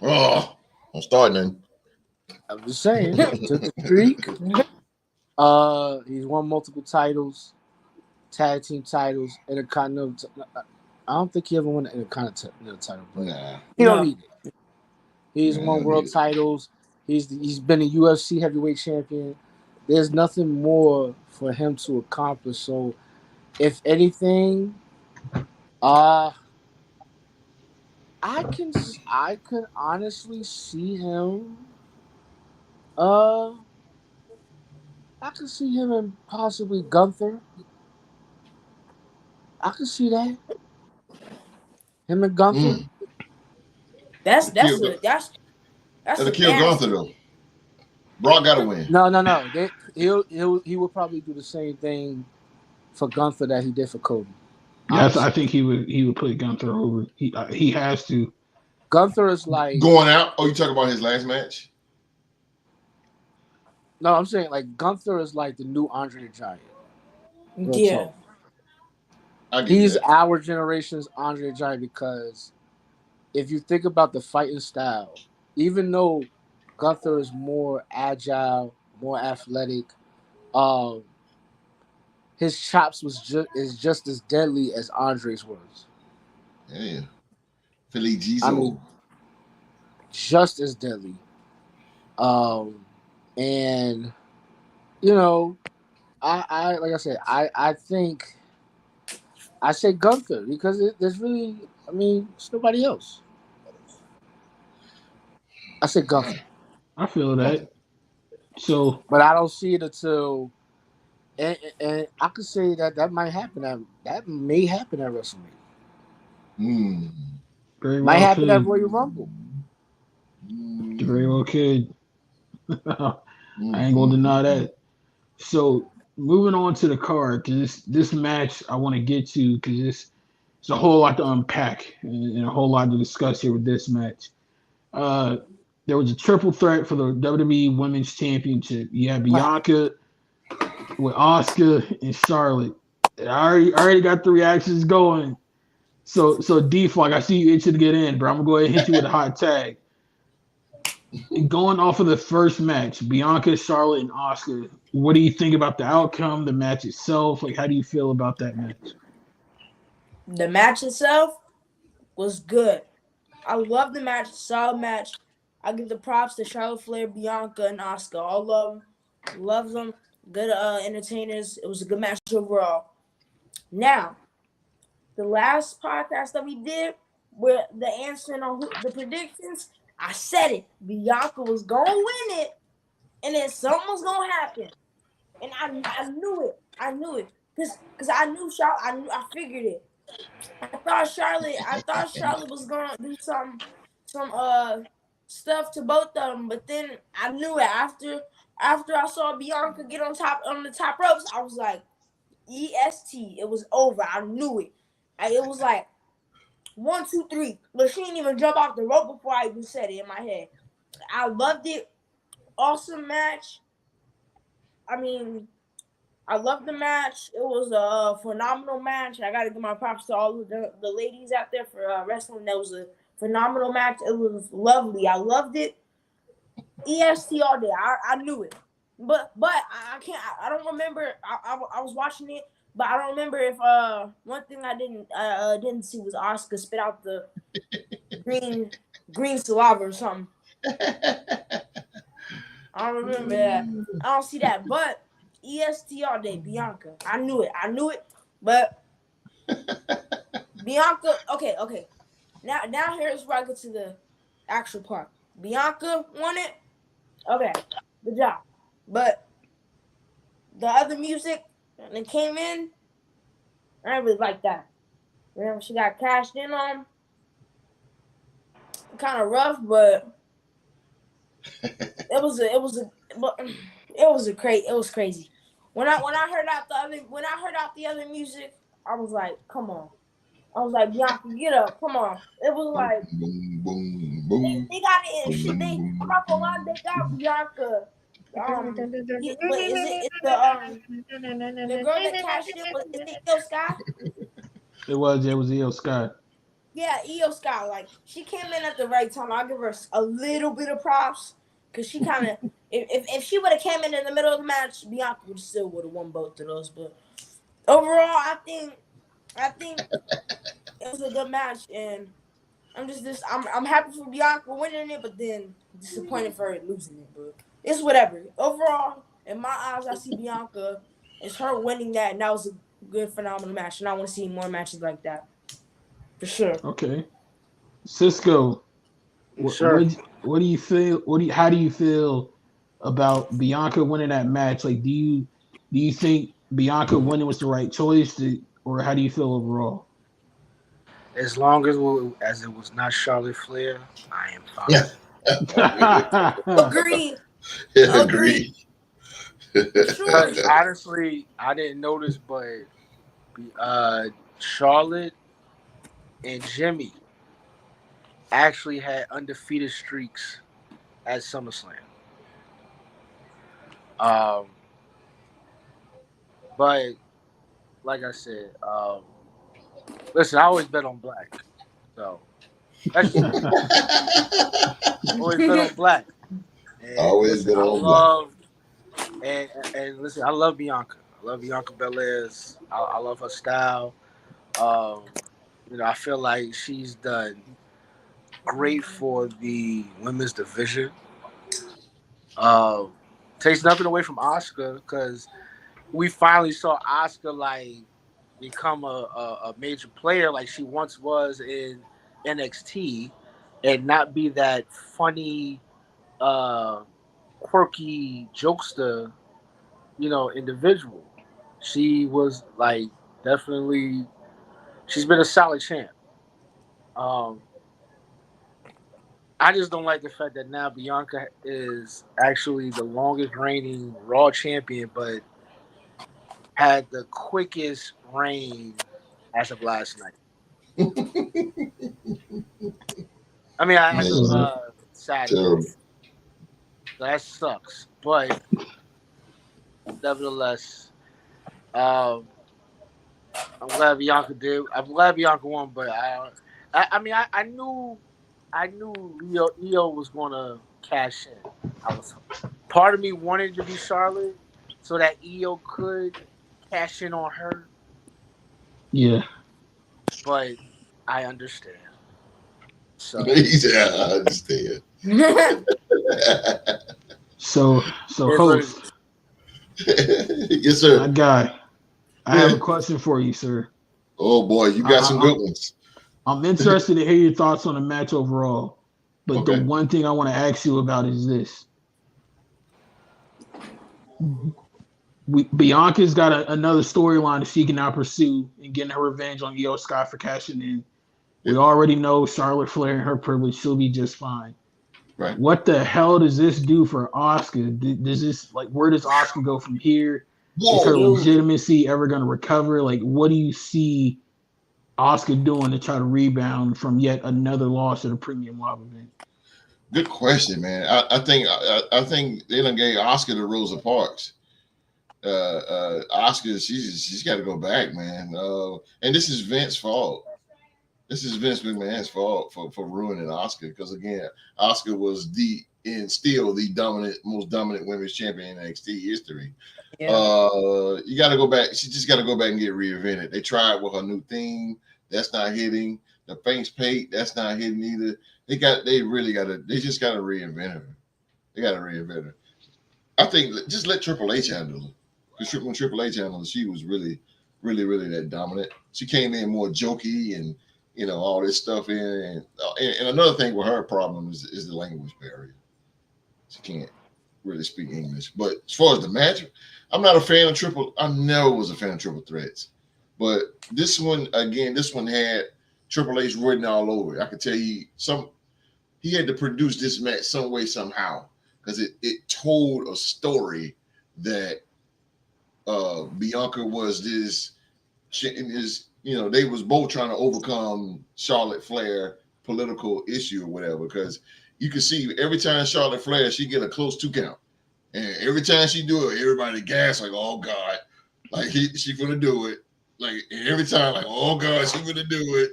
Oh, I'm starting then. I'm just saying, he took the streak. He's won multiple titles, tag team titles, Intercontinental. I don't think he ever won an Intercontinental title. Nah. He don't need it. He's won world titles. He's been a UFC heavyweight champion. There's nothing more for him to accomplish. So, if anything, I could honestly see him. I could see him and possibly Gunther. I could see that. Him and Gunther. That's a kill Gunther though. Brock gotta win. No. He would probably do the same thing for Gunther that he did for Cody. Yes, I think he would put Gunther over. He has to. Gunther is like going out. Oh, you talking about his last match? No, I'm saying like Gunther is like the new Andre the Giant. Yeah. He's our generation's Andre the Giant because if you think about the fighting style, even though Gunther is more agile, more athletic, his chops is just as deadly as Andre's was. Yeah. Philly Gizo. Just as deadly. And I like I said, I think I say Gunther because there's really, it's nobody else. I say Gunther. I feel that. So, but I don't see it until, and I could say that might happen. That may happen at WrestleMania. Might happen at Royal Rumble. Very well could. I ain't gonna deny that. So moving on to the card, because this match I want to get to because it's a whole lot to unpack and a whole lot to discuss here with this match. There was a triple threat for the WWE Women's Championship. You had Bianca, with Oscar and Charlotte. I already got the reactions going. So D-Flock, I see you itching to get in, bro. I'm gonna go ahead and hit you with a hot tag. Going off of the first match, Bianca, Charlotte, and Oscar, what do you think about the outcome, the match itself? Like, how do you feel about that match? The match itself was good. I love the match, solid match. I give the props to Charlotte Flair, Bianca, and Oscar. All of them, love them. Good entertainers. It was a good match overall. Now, the last podcast that we did, with the answering on the predictions, I said it. Bianca was gonna win it, and then something was gonna happen, and I knew it. I knew it because I knew Charlotte. I figured it. I thought Charlotte was gonna do some stuff to both of them, but then I knew it after I saw Bianca get on the top ropes. I was like, EST. It was over. I knew it. It was like 1, 2, 3. But she didn't even jump off the rope before I even said it in my head. I loved it. Awesome match. I mean, I loved the match. It was a phenomenal match. I got to give my props to all of the ladies out there for wrestling. That was a phenomenal match. It was lovely. I loved it. EST all day. I knew it. But I can't. I don't remember. I was watching it, but I don't remember if one thing I didn't see was Oscar spit out the green saliva or something. I don't remember that. I don't see that. But EST all day, Bianca. I knew it. But Bianca. Okay. Now here's where I get to the actual part. Bianca won it. Okay, good job. But the other music that came in, I didn't really like that. You know, she got cashed in on. Kind of rough, but it was crazy. When I heard out the other music, I was like, come on. I was like, Bianca, get up, come on. It was like Boom, boom, boom. they got it in shit. I'm not gonna lie, they got Bianca. But is it the girl that cashed in? Is it Io Sky? It was Io Sky. Yeah, Io Sky. Like, she came in at the right time. I'll give her a little bit of props because she kind of, if she would have came in the middle of the match, Bianca would have won both of those. But overall, I think it was a good match, and I'm happy for Bianca winning it, but then disappointed for her losing it. But it's whatever. Overall, in my eyes, I see Bianca as her winning that, and that was a good, phenomenal match, and I want to see more matches like that. For sure. Okay. Cisco, Sure. what do you feel? How do you feel about Bianca winning that match? Like, do you think Bianca winning was the right choice, or how do you feel overall? As long as it was not Charlotte Flair, I am fine. Agree. Agree. Because honestly, I didn't notice, but Charlotte and Jimmy actually had undefeated streaks at SummerSlam. But like I said, listen, I always bet on black, so that's always bet on black. And Always bet on black. And listen, I love Bianca. I love Bianca Belair. I love her style. I feel like she's done great for the women's division. Takes nothing away from Asuka because we finally saw Asuka like become a major player like she once was in NXT and not be that funny, quirky jokester, individual. She was like definitely. She's been a solid champ. I just don't like the fact that now Bianca is actually the longest reigning Raw champion, but had the quickest reign as of last night. I mean, Saturday. That sucks, but nevertheless, Um, I'm glad Bianca did. I'm glad Bianca won, but I knew Io was gonna cash in. I was part of me wanted to be Charlotte so that Io could cash in on her, Yeah. but I understand. So He said, I understand. So here's what it host, is. Yes, my sir. guy, I have a question for you, sir. Oh boy, you got some good ones. I'm interested to hear your thoughts on the match overall. But the Okay. one thing I want to ask you about is this. Bianca's got another storyline that she can now pursue and getting her revenge on Io Sky for cashing in. We Yeah. already know Charlotte Flair and her privilege, she'll be just fine. Right. What the hell does this do for Asuka? Does this, like, where does Asuka go from here? Is her Whoa. legitimacy ever going to recover? Like, what do you see Asuka doing to try to rebound from yet another loss at a premium live event? Good question, man. I think they done gave Oscar the Rosa Parks. Oscar, she's got to go back, man. And this is Vince's fault. This is Vince McMahon's fault for ruining Oscar because again, Oscar was still the most dominant women's champion in NXT history. Yeah. You got to go back. She just got to go back and get reinvented. They tried with her new theme. That's not hitting. The face paint. That's not hitting either. They just got to reinvent her. They got to reinvent her. I think just let Triple H handle it. Because when Triple H handled it, she was really, really, really that dominant. She came in more jokey and all this stuff in. And another thing with her problem is the language barrier. She can't really speak English. But as far as the match, I'm not a fan of I never was a fan of triple threats. But this one had Triple H written all over it. I could tell you he had to produce this match some way, somehow, because it told a story that Bianca was this, they was both trying to overcome Charlotte Flair political issue or whatever, because you can see every time Charlotte Flair, she get a close 2 count. And every time she do it, everybody gas like, oh God, like she gonna do it. Like every time, like, oh God, she gonna do it.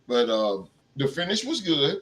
But the finish was good.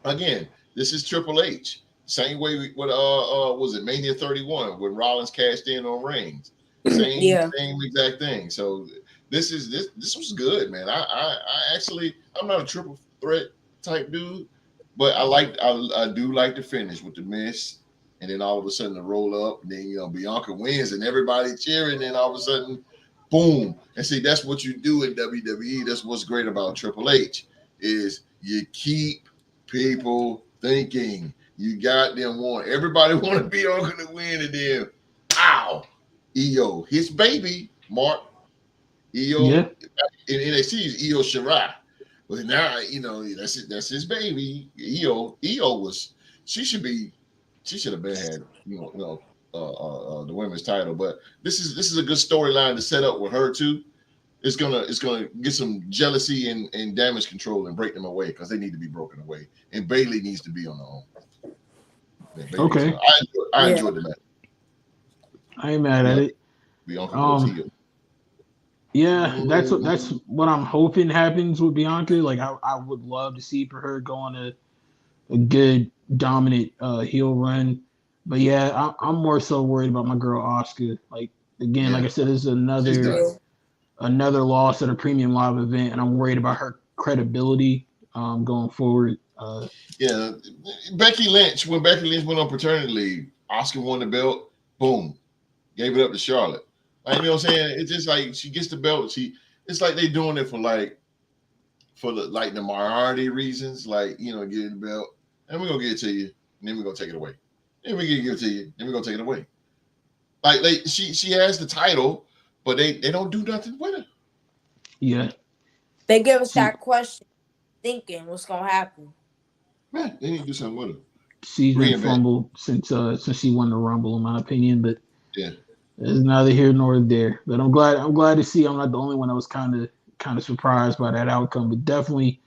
Again, this is Triple H. Same way with was it Mania 31 when Rollins cashed in on Reigns. Same exact thing. So this was good, man. I actually, I'm not a triple threat type dude, but I do like the finish with the Miz, and then all of a sudden the roll up, and then Bianca wins and everybody cheering, and then all of a sudden, boom. And see, that's what you do in WWE. That's what's great about Triple H is you keep people thinking. You got them everybody want to be on to win, and then ow, Io, his baby, Mark. Io in NXT is Io Shirai. But now, that's his baby. Io she should have been had, the women's title. But this is a good storyline to set up with her too. It's gonna get some jealousy and damage control and break them away because they need to be broken away. And Bayley needs to be on her own. Yeah, okay. I enjoyed the match. I ain't mad at it. Bianca goes heel. Yeah, that's what I'm hoping happens with Bianca. Like I would love to see for her go on a good dominant heel run. But yeah, I'm more so worried about my girl Asuka. Like again, like I said, this is another loss at a premium live event, and I'm worried about her credibility going forward. Becky Lynch, when Becky Lynch went on paternity leave, Asuka won the belt, boom, gave it up to Charlotte. Like, you know what I'm saying? It's just like she gets the belt. It's like they doing it for the minority reasons, like, getting the belt, and we're gonna give it to you, and then we're gonna take it away. Then we're gonna give it to you, then we're gonna take it away. Like she has the title, but they don't do nothing with it. Yeah. They give us that question, thinking what's gonna happen. Man, they need to do something with it. She's been fumbled since she won the Rumble, in my opinion. But yeah, it's neither here nor there. But I'm glad to see I'm not the only one that was kind of surprised by that outcome. But definitely,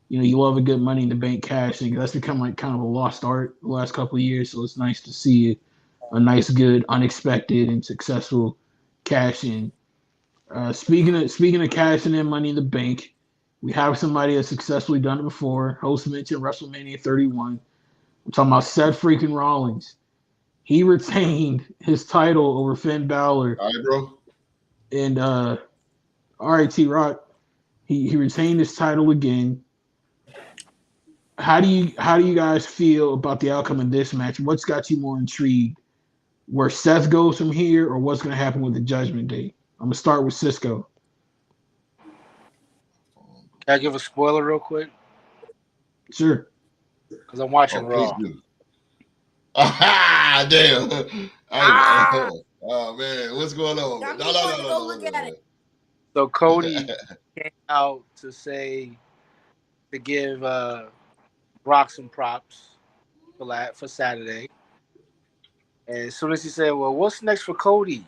you love a good Money in the Bank cashing. That's become like kind of a lost art the last couple of years. So it's nice to see a nice, good, unexpected, and successful cash in. Speaking of cashing in Money in the Bank, we have somebody that's successfully done it before. Host mentioned WrestleMania 31. We're talking about Seth freaking Rollins. He retained his title over Finn Balor. All right, bro. And all right, T-Rock, he retained his title again. How do you guys feel about the outcome of this match? What's got you more intrigued? Where Seth goes from here, or what's going to happen with the Judgment Day? I'm gonna start with Cisco. Can I give a spoiler real quick? Sure. Because I'm watching Please Raw. do. Damn. Oh man, what's going on? Got me No. wanting to go look at it. So Cody came out to give Brock some props for Saturday. And as soon as he said, well, what's next for Cody?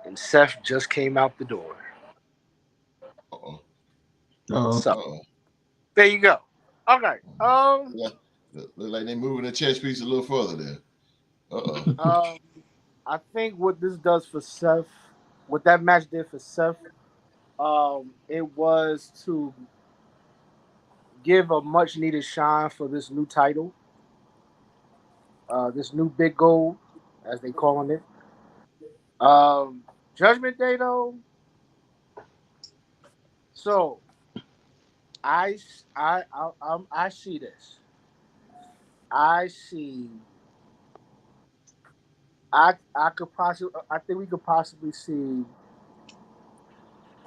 And Seth just came out the door. So there you go. Okay. Look like they moving the chess piece a little further there. I think what this does for Seth, what that match did for Seth, it was to give a much needed shine for this new title. This new big gold, as they calling it. Judgment Day though. So I see this. I think we could possibly see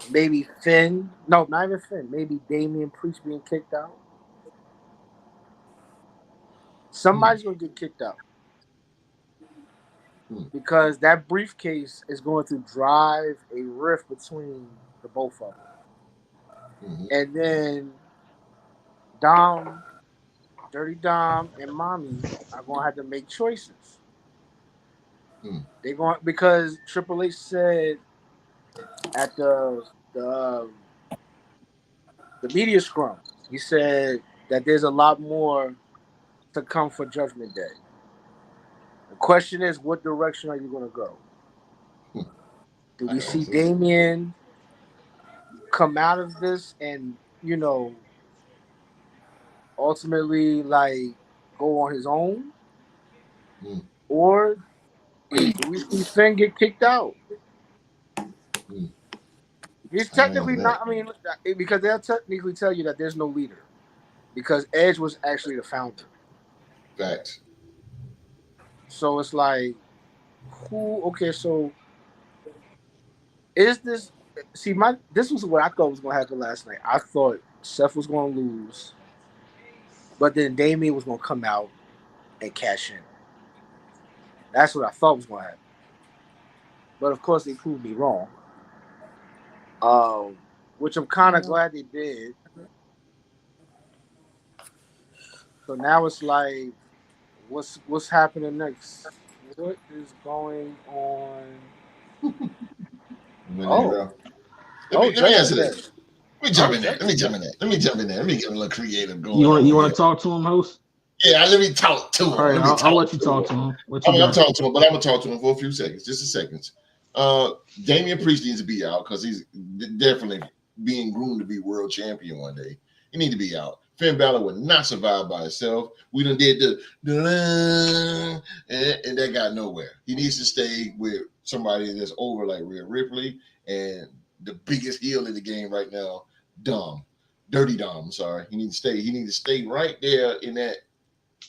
maybe Finn. No, not even Finn. Maybe Damian Priest being kicked out. Somebody's gonna get kicked out. Because that briefcase is going to drive a rift between the both of them. And then Dom, Dirty Dom, and Mommy are going to have to make choices. They're going, because Triple H said at the media scrum, he said that there's a lot more to come for Judgment Day. The question is, what direction are you going to go? Do we see Damian come out of this and, ultimately, like, go on his own? Or do we see Finn get kicked out? He's technically not, because they'll technically tell you that there's no leader. Because Edge was actually the founder. Facts. So it's like, so is this, this was what I thought was going to happen last night. I thought Seth was going to lose, but then Damian was going to come out and cash in. That's what I thought was going to happen. But of course, they proved me wrong. Which I'm kind of glad they did. So now it's like, what's happening next? What is going on? Let me answer this. Let me jump in there. Let me jump in there. Let me get a little creative going. You want to talk to him, host? Yeah, let me talk to him. All right, I'll let you talk to him. I'm talking to him, but I'm gonna talk to him for a few seconds, just a second. Damian Priest needs to be out because he's definitely being groomed to be world champion one day. He needs to be out. Finn Balor would not survive by himself. We done did the and that got nowhere. He needs to stay with somebody that's over like Rhea Ripley and the biggest heel in the game right now, Dirty Dom. I'm sorry. He needs to stay right there in that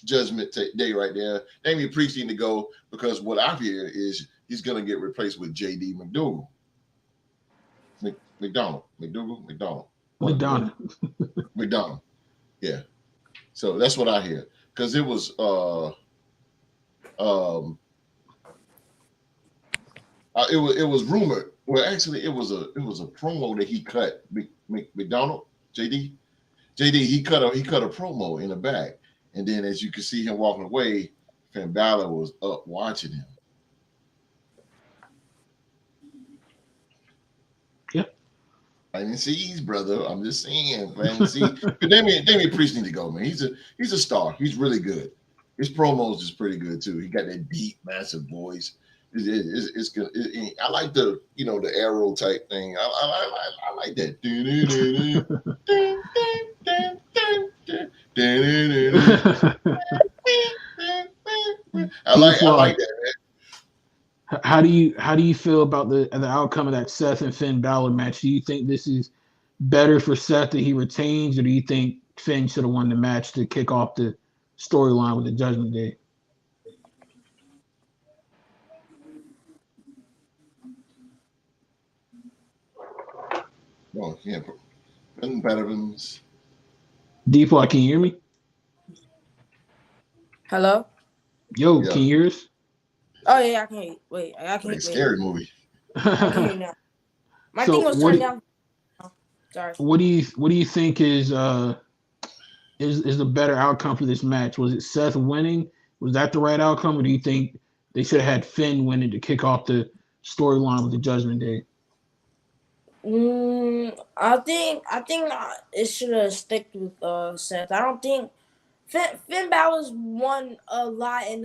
Judgment Day right there. Damian Priest need to go because what I hear is he's gonna get replaced with JD McDougal. McDonald. Yeah. So that's what I hear. Because it was it was rumored. Well, actually, it was a promo that he cut. McDonald, JD, he cut a promo in the back, and then as you can see him walking away, Finn Balor was up watching him. Planting seeds, brother. I'm just saying, planting seeds. Damian Priest need to go, man. He's a star. He's really good. His promos is pretty good too. He got that deep, massive voice. It's good. I like the the arrow type thing. I like that. I like that, man. How do you feel about the outcome of that Seth and Finn Balor match? Do you think this is better for Seth that he retains, or do you think Finn should have won the match to kick off the storyline with the Judgment Day? Oh yeah, Veterans. D-Fly, can you hear me? Hello. Yo, Yeah. can you hear us? Oh yeah, I can hear you. Wait, I can hear Like you. scary movie. I can hear you now. My So thing was what turned do- down. Sorry. What do you think is the better outcome for this match? Was it Seth winning? Was that the right outcome, or do you think they should have had Finn winning to kick off the storyline with the Judgment Day? I think it should have stuck with Seth. I don't think Finn Balor's won a lot in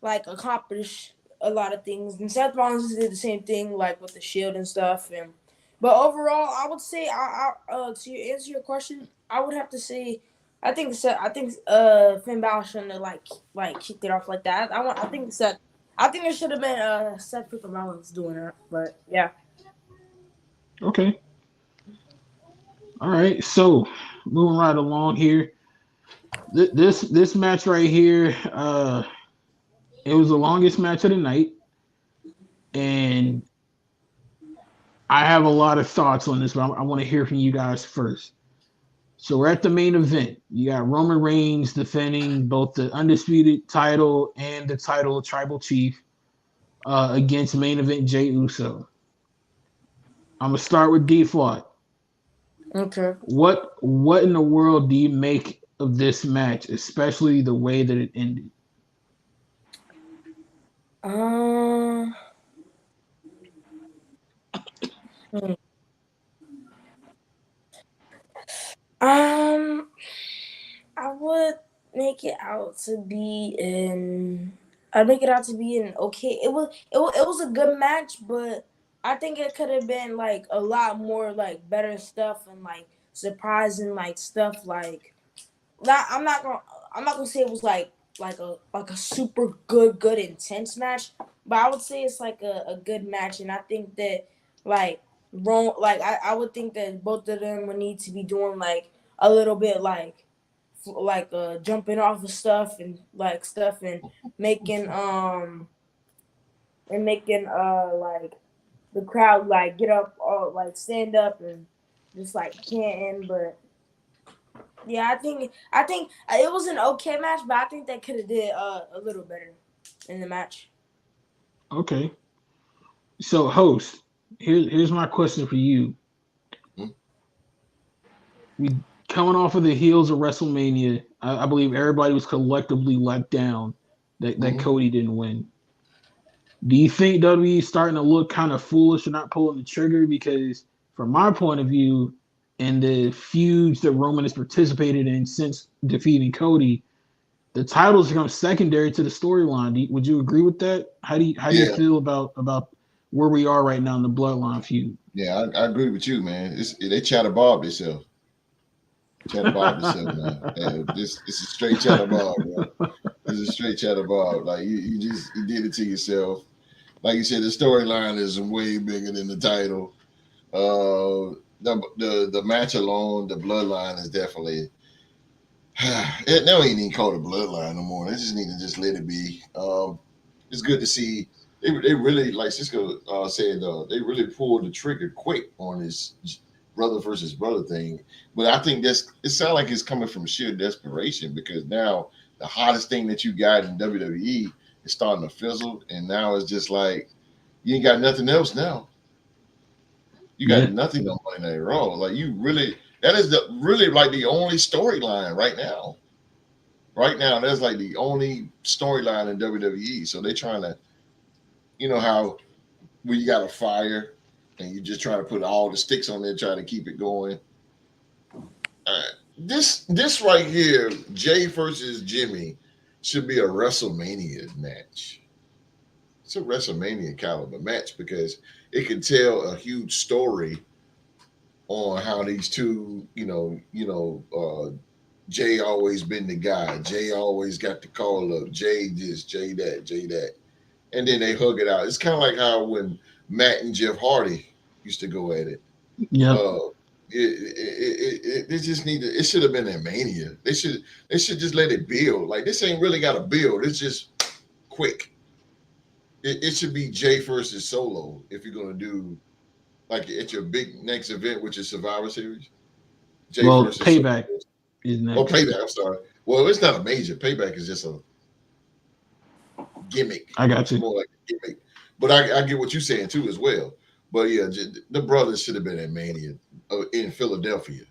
like accomplish a lot of things, and Seth Rollins did the same thing like with the Shield and stuff. And but overall, I would say to answer your question, I would have to say I think Finn Balor shouldn't have like kicked it off like that. I think it should have been Seth freaking Rollins doing it, but yeah. Okay. All right. So moving right along here. This match right here, it was the longest match of the night, and I have a lot of thoughts on this, but I want to hear from you guys first. So we're at the main event. You got Roman Reigns defending both the undisputed title and the title of Tribal Chief against main event Jey Uso. I'm gonna start with D-Fly. Okay. What in the world do you make of this match, especially the way that it ended? I would make it out to be I'd make it out to be an okay. It was a good match, but I think it could have been like a lot more like better stuff and like surprising like stuff like that. I'm not gonna say it was like a super good intense match, but I would say it's like a good match, and I think that like I would think that both of them would need to be doing like a little bit jumping off of stuff and making like the crowd like get up or like stand up and just like chanting. But yeah, I think it was an okay match, but I think they could have did a little better in the match. Okay. So, host, here's my question for you. We coming off of the heels of WrestleMania, I believe everybody was collectively let down that Cody didn't win. Do you think WWE is starting to look kind of foolish for not pulling the trigger? Because from my point of view, in the feuds that Roman has participated in since defeating Cody, the titles become secondary to the storyline. Would you agree with that? How do you feel about where we are right now in the Bloodline feud? Yeah, I agree with you, man. They chatter bob themselves. Chatter bob themselves, man. It's a straight chatter bob, bro. It's a straight chatter bob. Like you did it to yourself. Like you said, the storyline is way bigger than the title. The match alone, the bloodline is definitely. They don't even call it bloodline no more. They just need to just let it be. It's good to see. They really, like Cisco said, they really pulled the trigger quick on this brother versus brother thing. But I think it sounds like it's coming from sheer desperation, because now the hottest thing that you got in WWE is starting to fizzle, and now it's just like you ain't got nothing else now. You got nothing on Monday Night Raw. Like that is really like the only storyline right now. Right now, that's like the only storyline in WWE. So they're trying to, you know how when you got a fire and you just try to put all the sticks on there, try to keep it going. This right here, Jay versus Jimmy, should be a WrestleMania match. It's a WrestleMania caliber match because it can tell a huge story on how these two, Jay always been the guy. Jay always got the call up. Jay this, Jay that, Jay that, and then they hug it out. It's kind of like how when Matt and Jeff Hardy used to go at it. Yeah. They just need to. It should have been a Mania. They should just let it build. Like this ain't really got to build. It's just quick. It should be Jay versus Solo if you're gonna do like at your big next event, which is Survivor Series. Jay versus Payback Solo. Is next. Oh, Payback. I'm sorry. Well, it's not a major. Payback is just a gimmick. I got you. It's more like a gimmick. But I get what you're saying too as well. But yeah, the brothers should have been at Mania in Philadelphia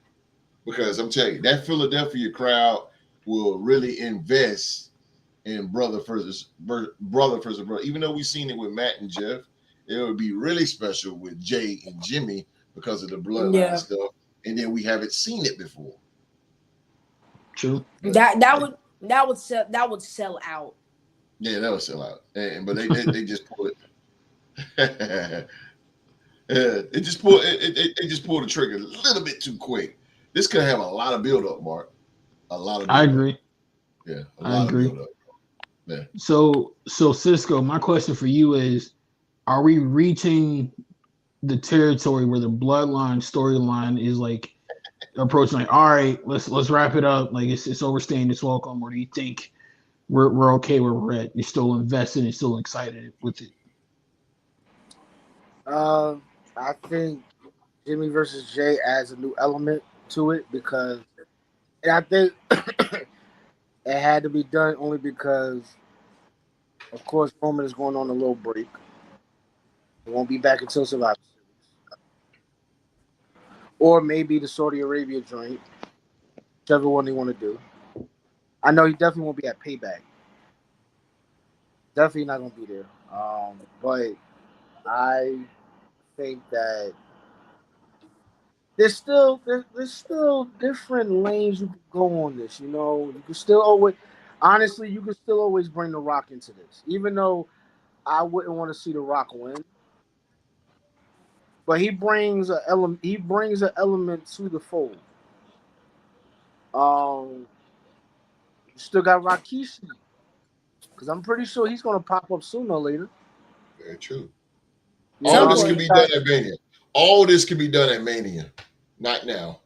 because I'm telling you that Philadelphia crowd will really invest in brother versus brother. Even though we've seen it with Matt and Jeff, it would be really special with Jay and Jimmy because of the bloodline stuff, and then we haven't seen it before. True. That would sell out. Yeah, that would sell out. But they just pull it. It just pulled the trigger a little bit too quick. This could have a lot of build up, Mark. A lot of. I agree. Yeah, I agree. Of build up. Yeah. So Cisco, my question for you is: are we reaching the territory where the bloodline storyline is like approaching? Like, all right, let's wrap it up. Like it's overstaying its welcome, or do you think we're okay where we're at? You're still invested and still excited with it. I think Jimmy versus Jay adds a new element to it because, and I think it had to be done only because, of course, Roman is going on a little break. He won't be back until Survivor Series, or maybe the Saudi Arabia joint, whichever one they want to do. I know he definitely won't be at Payback. Definitely not going to be there. But I think that there's still different lanes you can go on this. You know, you can still always, honestly, you can still always bring The Rock into this, even though I wouldn't want to see The Rock win. But he brings an element. He brings an element to the fold. You still got Rikishi, because I'm pretty sure he's going to pop up sooner or later. Very true. All this can be done at Mania. All this can be done at Mania, not now,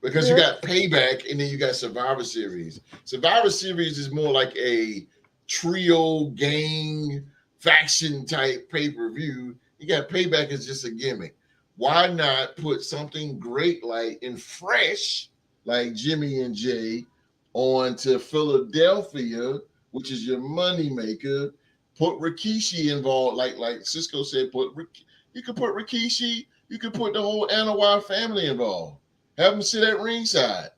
because you got Payback and then you got Survivor Series. Survivor Series is more like a trio gang faction type pay-per-view. You got Payback is just a gimmick. Why not put something great like and fresh like Jimmy and Jay on to Philadelphia, which is your money maker? Put Rikishi involved, like Cisco said. You could put Rikishi. You could put the whole Anoa'i family involved. Have them sit at ringside.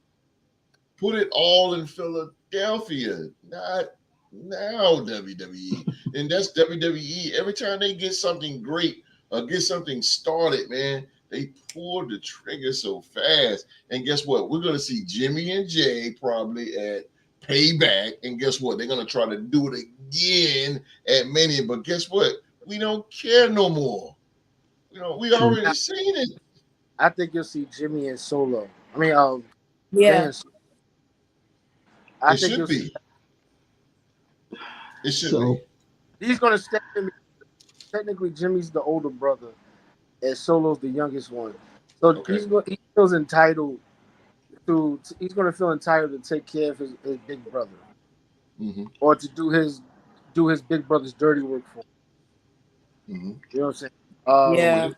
Put it all in Philadelphia, not now WWE. And that's WWE. Every time they get something great or get something started, man, they pull the trigger so fast. And guess what? We're gonna see Jimmy and Jay probably at Payback, and guess what? They're gonna try to do it again at Mania. But guess what? We don't care no more. You know, we already seen it. I think you'll see Jimmy and Solo. I mean, yeah. I think you'll see. It should be. He's gonna step in. Technically, Jimmy's the older brother, and Solo's the youngest one. So he feels entitled to. He's gonna feel entitled to take care of his big brother, or to do his big brother's dirty work for him. You know what I'm saying?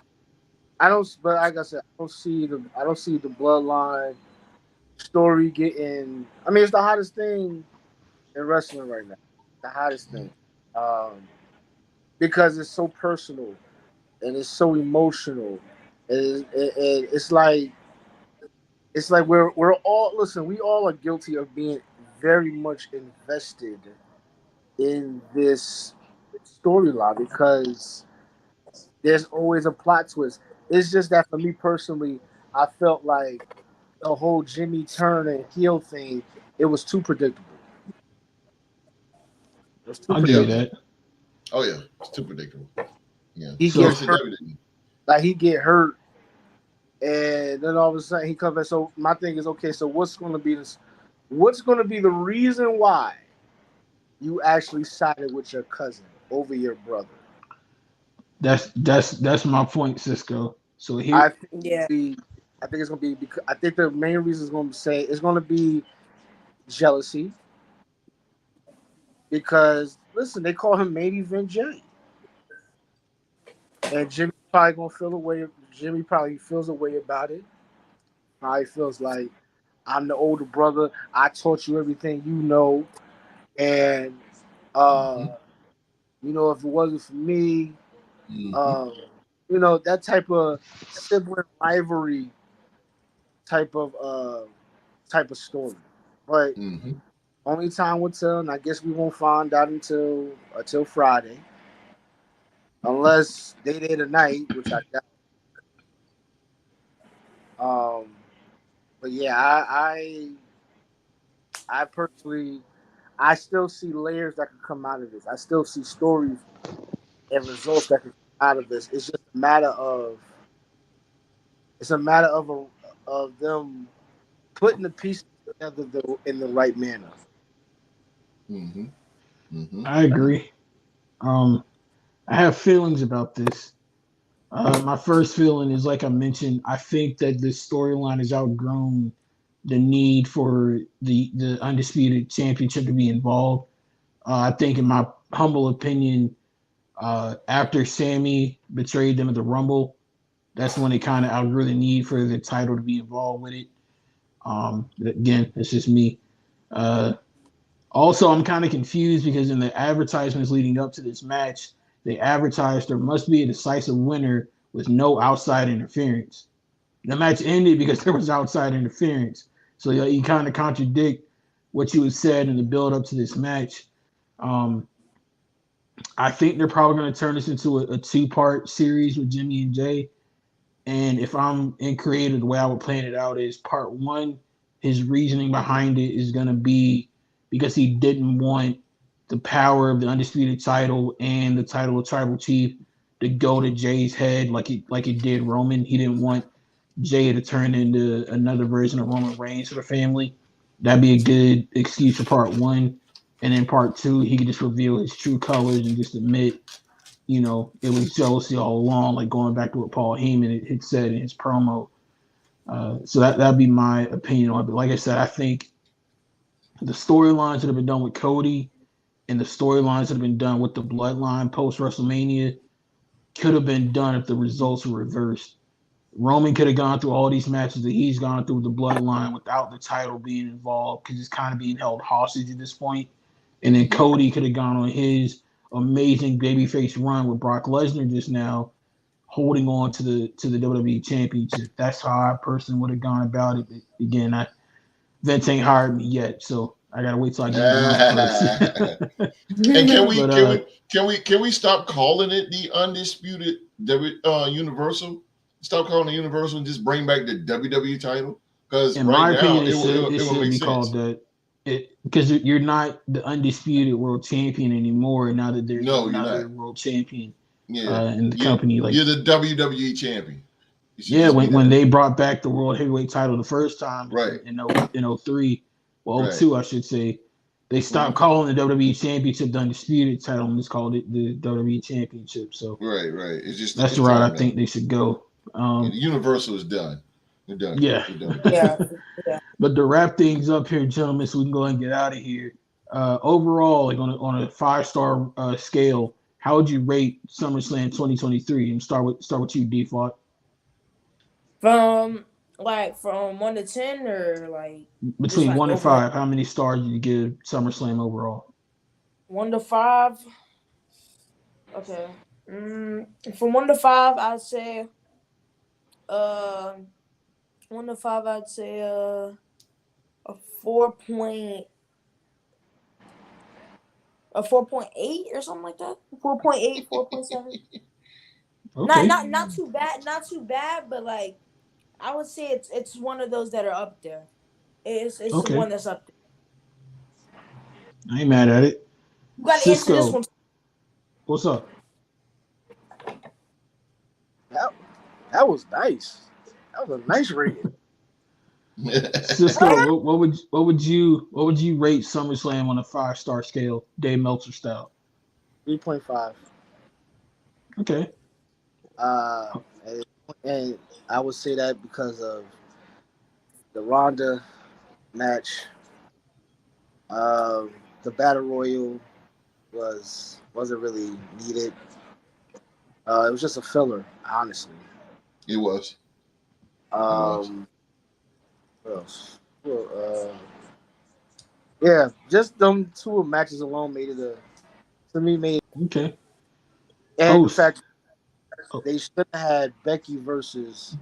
I don't. But like I said, I don't see the bloodline story getting. I mean, it's the hottest thing in wrestling right now. The hottest thing, because it's so personal and it's so emotional. It's like we're all, listen. We all are guilty of being very much invested in this storyline because there's always a plot twist. It's just that for me personally, I felt like the whole Jimmy Turner heel thing, it was too predictable. It's too I'll give you predictable. that. Oh yeah, it's too predictable. Yeah, He So- gets hurt, like he get hurt, and then all of a sudden he comes back. So my thing is, okay, so what's going to be this? What's going to be the reason why you actually sided with your cousin over your brother? That's my point, Cisco. So here, I think Yeah. I think it's going to be because I think the main reason is going to say it's going to be jealousy. Because listen, they call him main event Jay, and Jimmy probably gonna feel a way. Jimmy probably feels a way about it. Probably feels like I'm the older brother. I taught you everything you know, and you know, if it wasn't for me, um, you know, that type of sibling rivalry type of story. But only time will tell, and I guess we won't find out until Friday. Unless they did tonight, which I doubt. But yeah, I personally, I still see layers that could come out of this. I still see stories and results that could come out of this. It's just a matter of, of them putting the pieces together in the right manner. I agree. I have feelings about this. My first feeling is, like I mentioned, I think that this storyline has outgrown the need for the undisputed championship to be involved. I think, in my humble opinion, after Sammy betrayed them at the Rumble, that's when it kind of outgrew the need for the title to be involved with it. Again, it's just me. Also, I'm kind of confused because in the advertisements leading up to this match, they advertised there must be a decisive winner with no outside interference. The match ended because there was outside interference. So you kind of contradict what you had said in the build up to this match. I think they're probably going to turn this into a two-part series with Jimmy and Jay. And if I'm in creative, the way I would plan it out is part one, his reasoning behind it is going to be because he didn't want the power of the undisputed title and the title of tribal chief to go to Jay's head like it did Roman. He didn't want Jay to turn into another version of Roman Reigns for the family. That'd be a good excuse for part one. And then part two, he could just reveal his true colors and just admit, it was jealousy all along, like going back to what Paul Heyman had said in his promo. So that'd be my opinion on it. But like I said, I think the storylines that have been done with Cody and the storylines that have been done with the Bloodline post WrestleMania could have been done if the results were reversed. Roman could have gone through all these matches that he's gone through with the Bloodline without the title being involved because it's kind of being held hostage at this point. And then Cody could have gone on his amazing babyface run with Brock Lesnar just now, holding on to the WWE Championship. That's how I personally would have gone about it. But again, Vince ain't hired me yet, so I gotta wait till I get the first. And can we stop calling it the undisputed Universal? Stop calling it Universal and just bring back the WWE title? Because in right my now opinion, it should be called that. Because you're not the undisputed world champion anymore. Now that there's another world champion in the company, like you're the WWE champion. Yeah, when they brought back the world heavyweight title the first time, right, in 03, well, 02, I should say, they stopped calling the WWE Championship the undisputed title and just called it the WWE Championship. So right, it's just that's the route I think they should go. The Universal is done. We're done. Yeah. Yeah. But to wrap things up here, gentlemen, so we can go ahead and get out of here. Overall, like on a 5-star scale, how would you rate SummerSlam 2023? And start with you, Default. From 1 to 10, or like between 1 and 5, how many stars do you give SummerSlam overall? 1 to 5. Okay. From 1 to 5, I'd say 1 to 5, I'd say a 4.8 or something like that. 4.8, 4.7. Okay. Not too bad, but like I would say it's one of those that are up there. It's the one that's up there. I ain't mad at it. You got to answer this Cisco, one. what's up? That was nice. That was a nice rating. Cisco, what would you rate SummerSlam on a 5-star scale, Dave Meltzer style? 3.5. Okay. Uh, and I would say that because of the Ronda match. The Battle Royal wasn't really needed. It was just a filler, honestly. It was. What else? Well, yeah, just them two matches alone made it made it, Okay. and the Host. fact Oh, they should have had Becky versus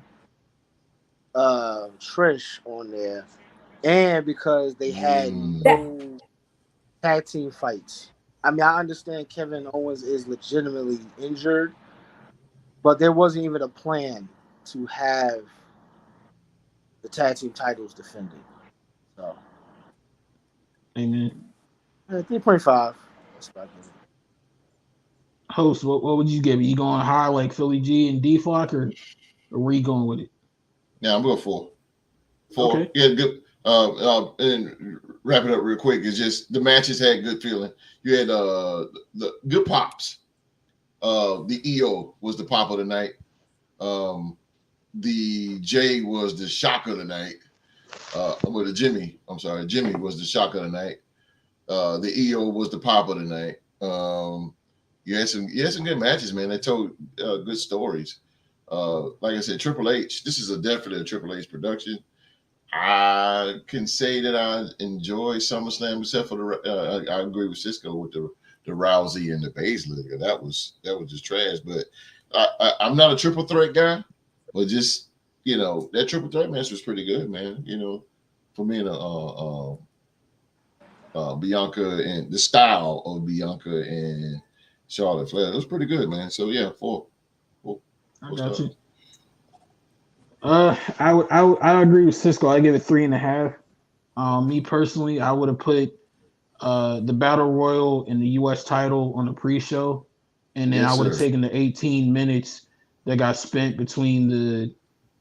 Trish on there, and because they had That, no tag team fights. I mean, I understand Kevin Owens is legitimately injured, but there wasn't even a plan to have the tag team titles defended. So, amen. 3.5. Host, what would you give it? You going high like Philly G and D Flock, or where you going with it? Yeah, I'm going 4. 4. Okay. Yeah, good. And wrap it up real quick. It's just the matches had good feeling. You had the good pops. The EO was the pop of the night. The J was the shock of the night. Well, the Jimmy. I'm sorry, Jimmy was the shock of the night. The EO was the pop of the night. You had some good matches, man. They told good stories. Like I said, Triple H. This is definitely a Triple H production. I can say that I enjoy SummerSlam, except for the. I agree with Cisco with the Rousey and the Baszler. That was just trash. But I'm not a triple threat guy, but just that triple threat match was pretty good, man. For me, Bianca and the style of Bianca and Charlotte Flair, it was pretty good, man. So yeah, 4. I got you. I would agree with Cisco. I give it 3.5. Me personally, I would have put the Battle Royal and the U.S. title on the pre-show, and then I Yes, would have sir. taken the 18 minutes that got spent between the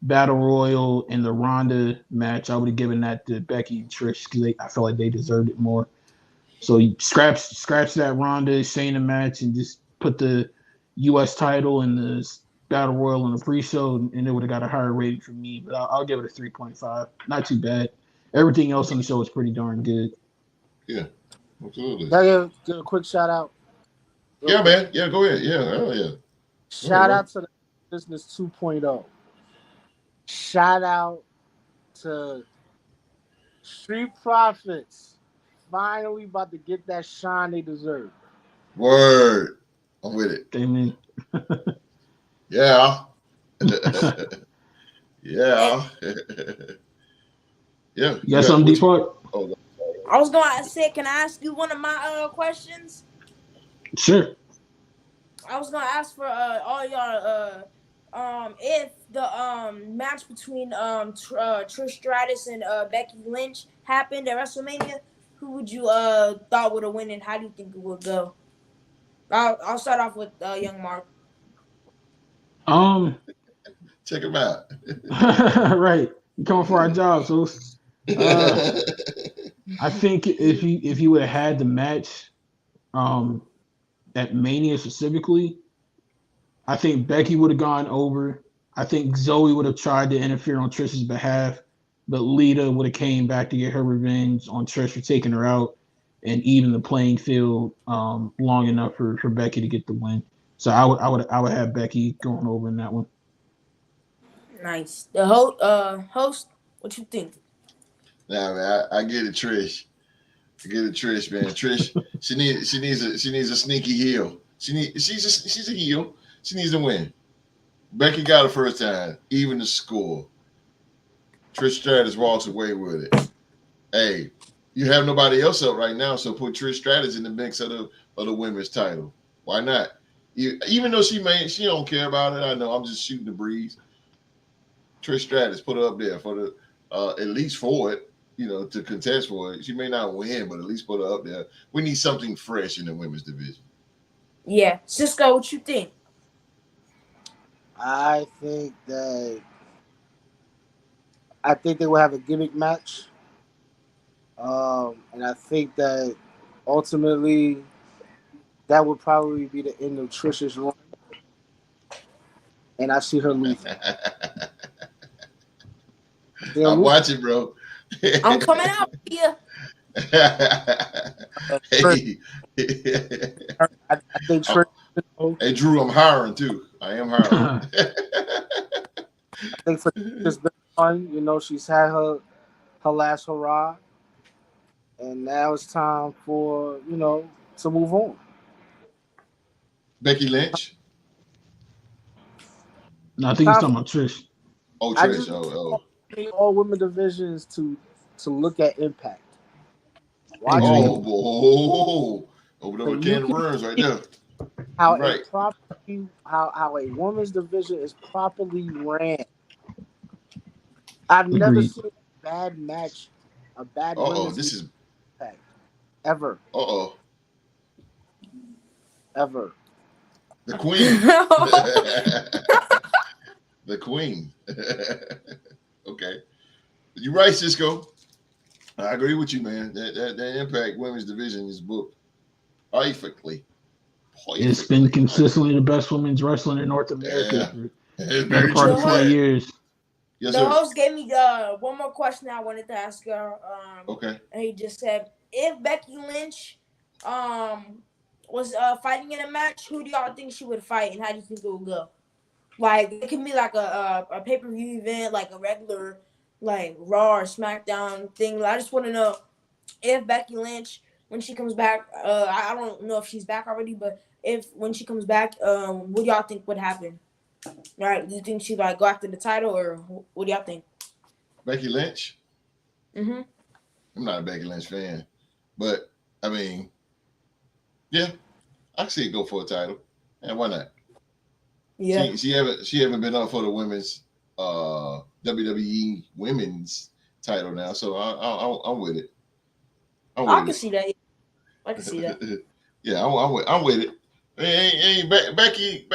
Battle Royal and the Ronda match. I would have given that to Becky and Trish because I felt like they deserved it more. So you scratch that Ronda Shayna match and just put the U.S. title and the Battle Royal on the pre-show, and it would have got a higher rating for me. But I'll give it a 3.5. Not too bad. Everything else on the show is pretty darn good. Yeah, absolutely. Can I give a quick shout out? Yeah, quick, man. Yeah, go ahead. Yeah, hell yeah. Shout out to the Business 2.0. Shout out to Street Profits. Finally about to get that shine they deserve. Word. I'm with it. Amen. Yeah. Yeah. Yeah. You got something, D-Park? I was going to say, can I ask you one of my questions? Sure. I was going to ask for all y'all if the match between Trish Stratus and Becky Lynch happened at WrestleMania, who would you thought would have won, and how do you think it would go? I'll start off with Young Mark. Check him out. Right. You coming for our job, so I think if you would have had the match at Mania specifically, I think Becky would have gone over. I think Zoe would have tried to interfere on Trish's behalf, but Lita would have came back to get her revenge on Trish for taking her out and even the playing field long enough for Becky to get the win. So I would have Becky going over in that one. Nice. The host, what you think? Nah, man, I get it, Trish. I get it, Trish, man. Trish, she needs a sneaky heel. She's a heel. She needs to win. Becky got it first time, even the score. Trish Stratus walks away with it. Hey, you have nobody else up right now, so put Trish Stratus in the mix of the women's title. Why not? Even though she don't care about it. I know I'm just shooting the breeze. Trish Stratus, put her up there for the at least for it. to contest for it. She may not win, but at least put her up there. We need something fresh in the women's division. Yeah, Cisco, what you think? I think they will have a gimmick match. And I think that ultimately that would probably be the end of Trish's run. And I see her losing. I'm watching, bro. I'm coming out here. Hey. I think Trish. Hey, Drew, I'm hiring too. I am hiring. I think for this fun, she's had her last hurrah, and now it's time for to move on. Becky Lynch. No, I think he's talking about Trish. Oh, Trish. All women divisions to look at Impact. Watch open up a can of worms right there. How a women's division is properly ran. I've never seen a bad match, a bad women's Impact ever. Ever. The Queen. The Queen. Okay. You're right, Cisco. I agree with you, man. That Impact women's division is booked perfectly. It's been consistently the best women's wrestling in North America for part 20 years. Yes, the host gave me one more question I wanted to ask her. Okay. And he just said, if Becky Lynch was fighting in a match, who do y'all think she would fight, and how do you think it would go? Like, it can be like a pay-per-view event, like a regular, like, Raw or SmackDown thing. I just want to know if Becky Lynch, when she comes back, I don't know if she's back already, but when she comes back, what do y'all think would happen? All right, do you think she'd, like, go after the title, or what do y'all think? Becky Lynch? Mm-hmm. I'm not a Becky Lynch fan, but, I mean, yeah, I can see it go for a title. And why not? Yeah, she haven't been up for the women's WWE women's title now, so I'm with it. I can see that. I can see that. Yeah, I'm with it. Hey, Becky,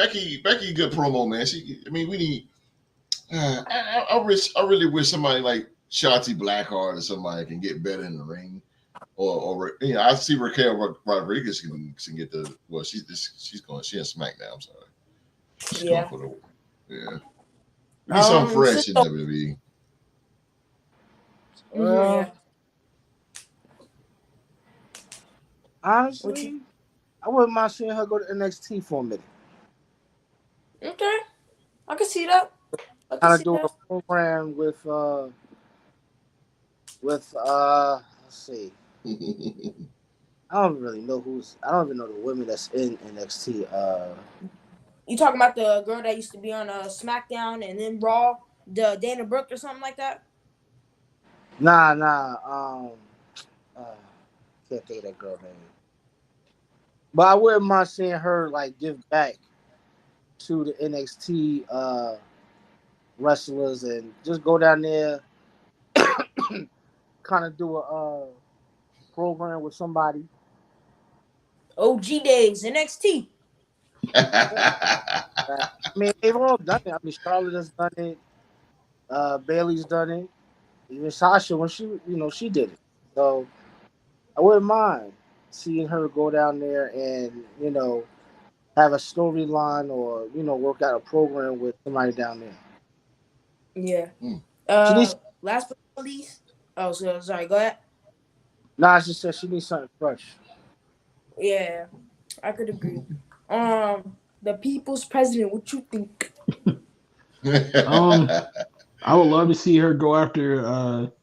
good promo, man. We need. I really wish somebody like Shotzi Blackheart or somebody can get better in the ring, or I see Raquel Rodriguez can get the. Well, she's in SmackDown. I'm sorry. Yeah. Be something fresh in WWE. Yeah. Honestly, I wouldn't mind seeing her go to NXT for a minute. Okay, I can see that. Kind of do a program with let's see. I don't really know I don't even know the women that's in NXT. You talking about the girl that used to be on SmackDown and then Raw, the Dana Brooke or something like that? Nah. Can't think of that girl name. But I wouldn't mind seeing her like give back to the NXT wrestlers and just go down there, kind of do a program with somebody. OG days, NXT. I mean, they've all done it. I mean, Charlotte has done it. Bailey's done it. Even Sasha, when she did it. So I wouldn't mind seeing her go down there and have a storyline or work out a program with somebody down there. Yeah. Last but not least. Oh, so sorry. Go ahead. Nah, I just said she needs something fresh. Yeah, I could agree. The people's president. What you think? I would love to see her go after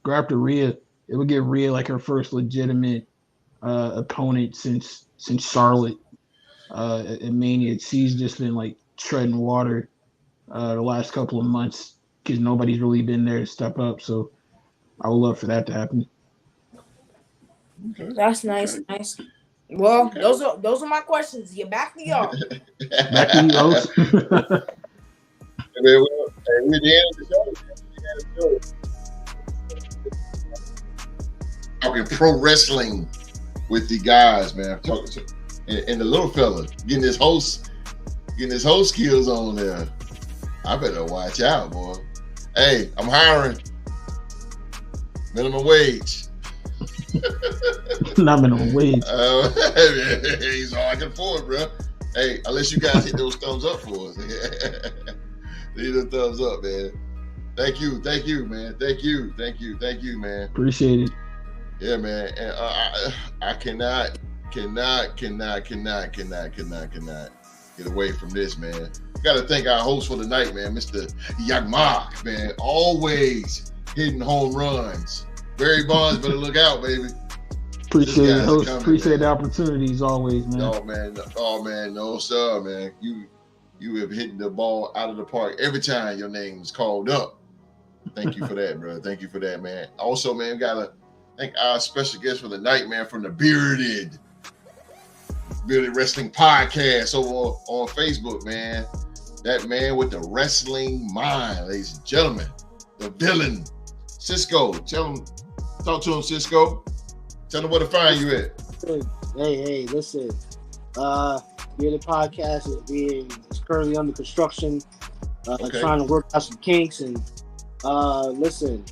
Rhea. It would give Rhea like her first legitimate opponent since Charlotte at Mania. She's just been like treading water the last couple of months because nobody's really been there to step up. So I would love for that to happen. Okay. That's nice. Nice. Well, those are my questions. You back me up. Back to you, host. We're the end of the show. talking pro wrestling with the guys, man. I'm talking to and the little fella getting his host skills on there. I better watch out, boy. Hey, I'm hiring. Minimum wage. Not minimum wage. He's all I can afford, bro. Hey, unless you guys hit those thumbs up for us. Hit the thumbs up, man. Thank you, man. Thank you, man. Appreciate it. Yeah, man. And I cannot get away from this, man. Got to thank our host for the night, man, Mr. Yagmark, man. Always hitting home runs. Barry Bonds, better look out, baby. Appreciate it, host. Appreciate the opportunities always, man. Oh man, no sir, man. You have hit the ball out of the park every time your name is called up. Thank you for that, bro. Thank you for that, man. Also, man, we gotta thank our special guest for the night, man, from the Bearded Wrestling Podcast over on Facebook, man. That man with the wrestling mind, ladies and gentlemen. The villain, Cisco. Talk to him, Cisco. Tell him where to find you at. Hey, listen. The podcast is currently under construction. Trying to work out some kinks and listen,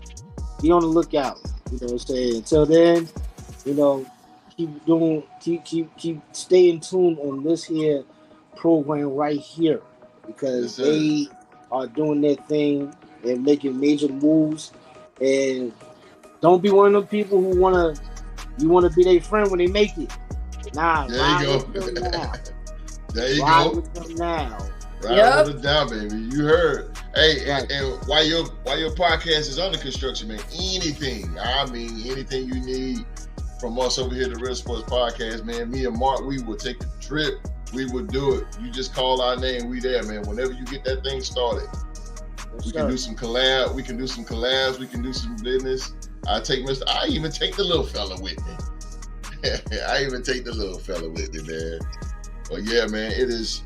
be on the lookout. You know what I'm saying? Until then, keep staying tuned on this here program right here because they are doing their thing and making major moves. And don't be one of them people who want to be their friend when they make it. Nah, there you go. There you ride go. with them now. Right with it down, baby. You heard. Hey, and while your podcast is under construction, man, anything you need from us over here, the Real Sports Podcast, man, me and Mark, we will take the trip. We will do it. You just call our name. We there, man. Whenever you get that thing started. We can do some collabs. We can do some business. I even take the little fella with me. Man. But yeah, man, it is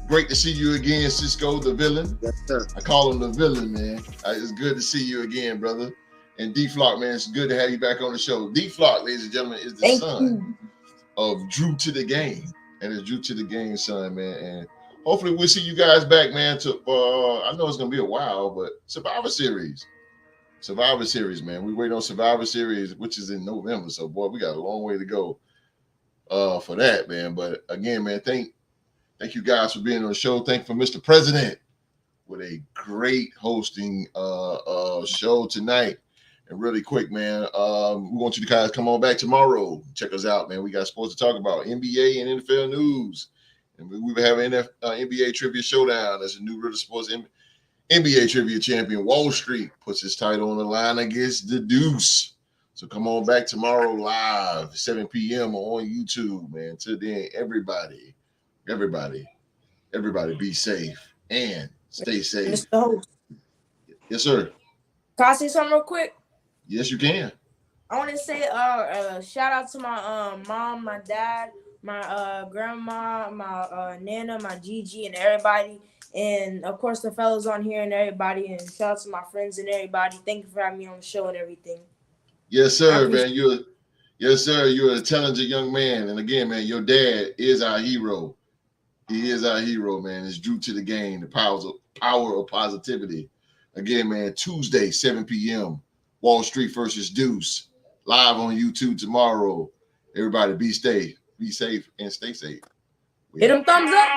great to see you again, Cisco, the villain. Yes, sir. I call him the villain, man. It's good to see you again, brother. And D-Flock, man, it's good to have you back on the show. D-Flock, ladies and gentlemen, is the son of Drew to the Game. And it's Drew to the Game, son, man. And hopefully we'll see you guys back, man, to I know it's gonna be a while, but Survivor Series, man. We wait on Survivor Series, which is in November. So boy, we got a long way to go for that, man. But again, man, thank you guys for being on the show. Thank you for Mr. President with a great hosting show tonight. And really quick, man, we want you guys to come on back tomorrow. Check us out, man. We got sports to talk about, NBA and NFL news. And we will have an NBA Trivia Showdown. That's a new Real Sports NBA Trivia champion. Wall Street puts his title on the line against the Deuce. So come on back tomorrow live, 7 p.m. on YouTube, man. Till then, everybody be safe and stay safe. Mr. Host. Yes, sir. Can I say something real quick? Yes, you can. I want to say shout out to my mom, my dad, my grandma, my Nana, my Gigi, and everybody. And, of course, the fellas on here and everybody. And shout out to my friends and everybody. Thank you for having me on the show and everything. Yes, sir, man. You're a talented young man. And, again, man, your dad is our hero. He is our hero, man. It's Drew to the Game, the power of positivity. Again, man, Tuesday, 7 p.m., Wall Street versus Deuce, live on YouTube tomorrow. Everybody be safe, and stay safe. Hit them thumbs up.